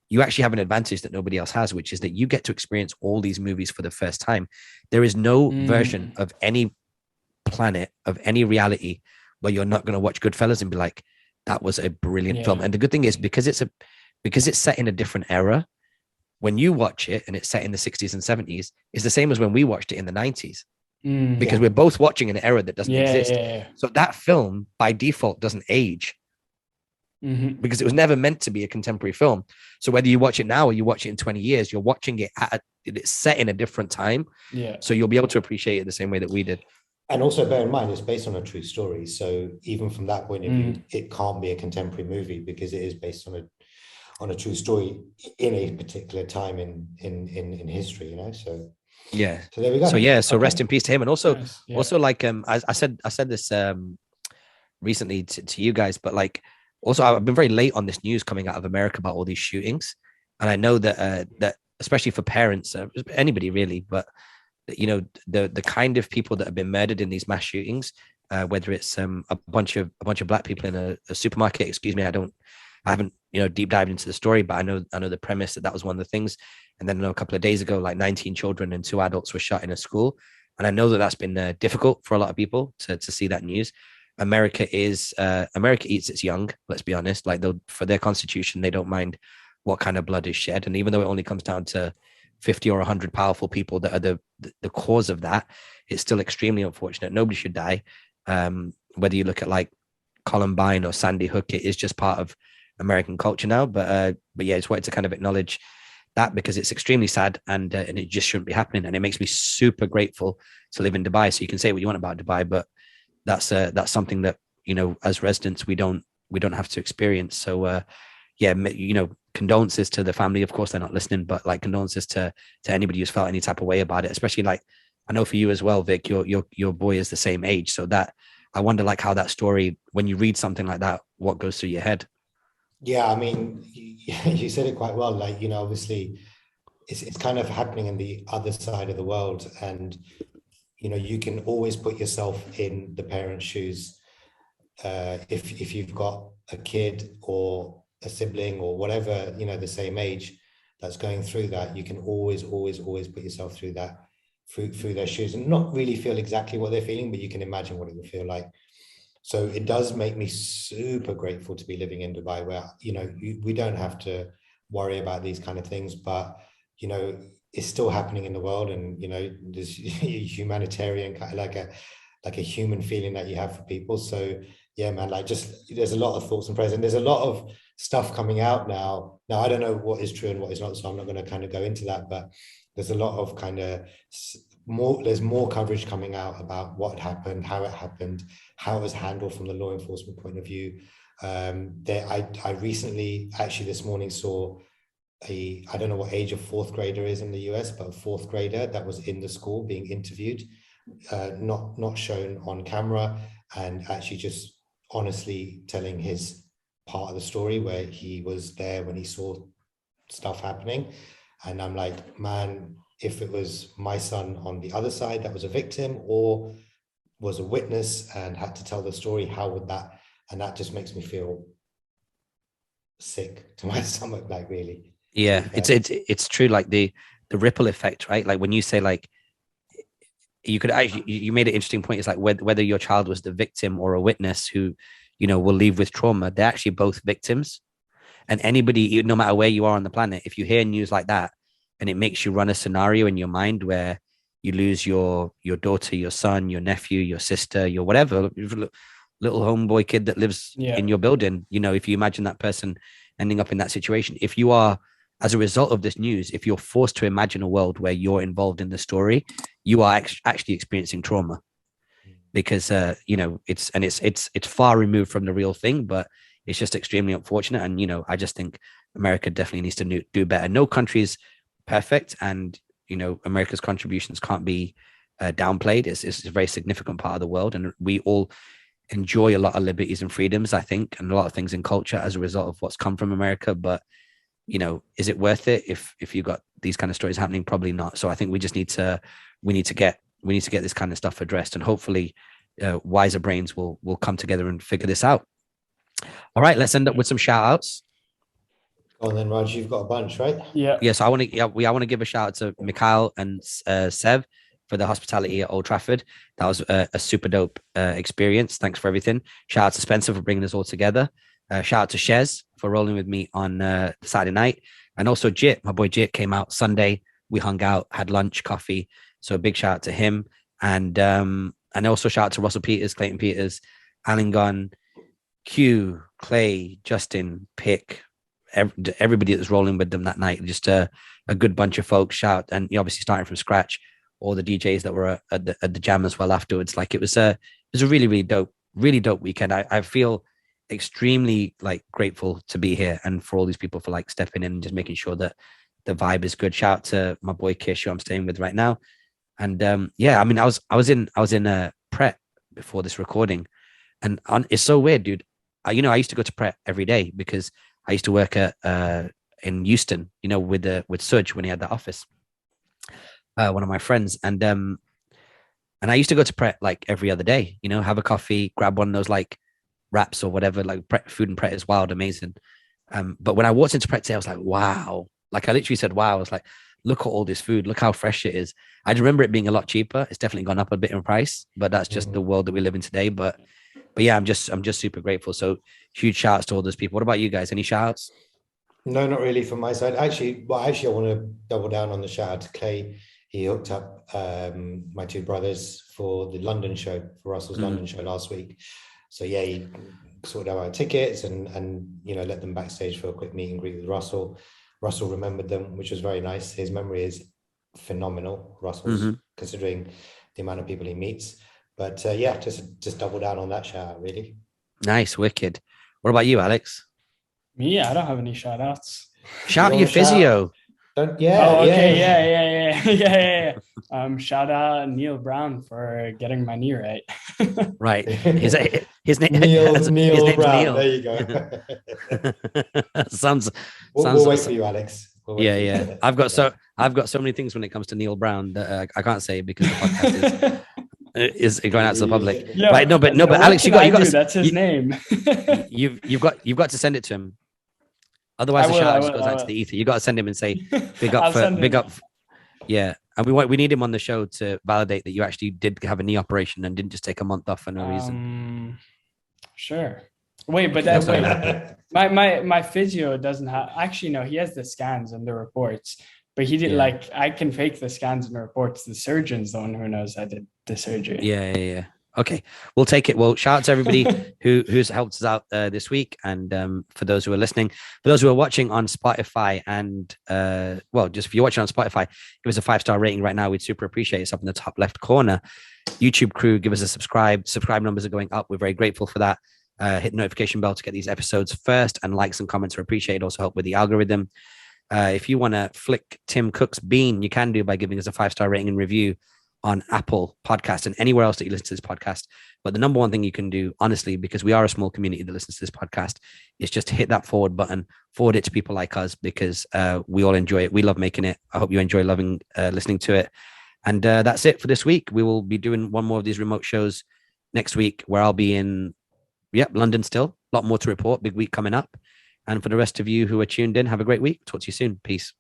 you actually have an advantage that nobody else has, which is that you get to experience all these movies for the first time. There is no version of any planet, of any reality, where you're not going to watch Goodfellas and be like, that was a brilliant film. And the good thing is, because it's set in a different era, when you watch it and it's set in the 60s and 70s, it's the same as when we watched it in the 90s. Because we're both watching an era that doesn't exist. So that film by default doesn't age, because it was never meant to be a contemporary film. So whether you watch it now or you watch it in 20 years, you're watching it it's set in a different time. So you'll be able to appreciate it the same way that we did. And also bear in mind, it's based on a true story. So even from that point of view, it can't be a contemporary movie because it is based on a true story in a particular time in history, you know. So yeah. So there we go. So rest in peace to him. And also like I said this recently to you guys, but like also I've been very late on this news coming out of America about all these shootings, and I know that that especially for parents, anybody really, but you know, the kind of people that have been murdered in these mass shootings, whether it's a bunch of black people in a supermarket. Excuse me, I haven't deep dived into the story, but I know the premise that was one of the things. And then a couple of days ago, like 19 children and 2 adults were shot in a school, and I know that that's been difficult for a lot of people to see that news. America eats its young. Let's be honest. Like for their constitution, they don't mind what kind of blood is shed, and even though it only comes down to 50 or 100 powerful people that are the cause of that, it's still extremely unfortunate. Nobody should die. Whether you look at like Columbine or Sandy Hook, it is just part of American culture now. But yeah, I just wanted to kind of acknowledge that because it's extremely sad, and it just shouldn't be happening. And it makes me super grateful to live in Dubai. So you can say what you want about Dubai, but that's something that, you know, as residents, we don't have to experience. So yeah, you know, condolences to the family. Of course, they're not listening, but like condolences to anybody who's felt any type of way about it, especially like I know for you as well, Vic, your boy is the same age. So that I wonder like how that story, when you read something like that, what goes through your head? Yeah, I mean, you said it quite well. Like, you know, obviously it's kind of happening in the other side of the world, and you know, you can always put yourself in the parent's shoes. If you've got a kid or a sibling or whatever, you know, the same age that's going through that, you can always put yourself through that, through their shoes, and not really feel exactly what they're feeling, but you can imagine what it would feel like. So it does make me super grateful to be living in Dubai, where, you know, we don't have to worry about these kind of things, but, you know, it's still happening in the world. And, you know, there's humanitarian kind of like a human feeling that you have for people. So yeah, man, like just, there's a lot of thoughts and prayers, and there's a lot of stuff coming out now. Now, I don't know what is true and what is not, so I'm not going to kind of go into that, but there's a lot of kind of there's more coverage coming out about what happened, how it was handled from the law enforcement point of view. I recently, actually this morning, saw I don't know what age a fourth grader is in the US, but a fourth grader that was in the school being interviewed, not shown on camera, and actually just honestly telling his part of the story where he was there when he saw stuff happening. And I'm like, man, if it was my son on the other side that was a victim or was a witness and had to tell the story, how would that, and that just makes me feel sick to my stomach, like really. Yeah, it's true, like the ripple effect, right? Like when you say like, you could actually, you made an interesting point. It's like whether your child was the victim or a witness who, you know, will leave with trauma, they're actually both victims. And anybody, no matter where you are on the planet, if you hear news like that and it makes you run a scenario in your mind where you lose your daughter, your son, your nephew, your sister, your whatever little homeboy kid that lives in your building. You know, if you imagine that person ending up in that situation, if you are, as a result of this news, if you're forced to imagine a world where you're involved in the story, you are actually experiencing trauma, because you know, it's far removed from the real thing, but it's just extremely unfortunate. And you know, I just think America definitely needs to do better. No country is perfect, and you know, America's contributions can't be downplayed. It's a very significant part of the world, and we all enjoy a lot of liberties and freedoms, I think, and a lot of things in culture as a result of what's come from America. But you know, is it worth it if you got these kind of stories happening? Probably not. So I think we just need to get this kind of stuff addressed, and hopefully wiser brains will come together and figure this out. All right, let's end up with some shout outs. Oh, and then Raj, you've got a bunch, right? Yeah. So I want to give a shout out to Mikhail and Sev for the hospitality at Old Trafford. That was a super dope experience. Thanks for everything. Shout out to Spencer for bringing us all together. Shout out to Shez for rolling with me on Saturday night. And also Jit, my boy Jit, came out Sunday. We hung out, had lunch, coffee. So a big shout out to him. And also shout out to Russell Peters, Clayton Peters, Alingon, Q, Clay, Justin, Pick, everybody that was rolling with them that night. Just a good bunch of folks. Shout, and obviously starting from scratch, all the DJs that were at the jam as well afterwards. Like it was a really dope weekend. I feel extremely like grateful to be here, and for all these people for like stepping in and just making sure that the vibe is good. Shout out to my boy Kish, who I'm staying with right now. And yeah, I mean, I was in Pret before this recording, and it's so weird, dude. I used to go to Pret every day because I used to work at in Houston, you know, with Suj when he had that office. One of my friends, and I used to go to Pret like every other day, you know, have a coffee, grab one of those like wraps or whatever. Like Pret food in Pret is wild, amazing. But when I walked into Pret today, I was like, wow. Like I literally said, wow. I was like, look at all this food. Look how fresh it is. I remember it being a lot cheaper. It's definitely gone up a bit in price, but that's just the world that we live in today. But yeah, I'm just super grateful. So huge shout outs to all those people. What about you guys? Any shout outs? No, not really from my side. Actually, I want to double down on the shout out to Clay. He hooked up my two brothers for the London show, for Russell's London show last week. So yeah, he sorted out our tickets and you know, let them backstage for a quick meet and greet with Russell. Russell remembered them, which was very nice. His memory is phenomenal, Russell's, considering the amount of people he meets. But yeah, just double down on that shout out, really. Nice, wicked. What about you, Alex? Me, I don't have any shout outs. Shout out your physio. Yeah. Shout out Neil Brown for getting my knee right. Right. His name Neil Brown. Neil. There you go. We'll wait for you, Alex. Yeah. I've got so many things when it comes to Neil Brown that I can't say because the podcast is going out to the public. Yeah, right? No, but Alex, you got that's his name. you've got to send it to him. Otherwise, the shout out just goes out to the ether. You got to send him and say, big up. Yeah. And we need him on the show to validate that you actually did have a knee operation and didn't just take a month off for no reason. Sure. Wait, but my physio doesn't have, actually, no, he has the scans and the reports, but he did I can fake the scans and the reports. The surgeon's the one who knows I did the surgery. Yeah. Okay, we'll take it. Well, shout out to everybody who's helped us out this week, and for those who are listening, for those who are watching on Spotify, and just if you're watching on Spotify, give us a 5-star rating right now. We'd super appreciate it. It's up in the top left corner. YouTube crew, give us a subscribe. Subscribe numbers are going up. We're very grateful for that. Hit the notification bell to get these episodes first, and likes and comments are appreciated. Also help with the algorithm. If you want to flick Tim Cook's bean, you can do by giving us a 5-star rating and review on Apple Podcast and anywhere else that you listen to this podcast. But the number one thing you can do, honestly, because we are a small community that listens to this podcast, is just hit that forward button, forward it to people like us, because we all enjoy it. We love making it. I hope you enjoy listening to it. And that's it for this week. We will be doing one more of these remote shows next week, where I'll be in London still. A lot more to report. Big week coming up. And for the rest of you who are tuned in, have a great week. Talk to you soon. Peace.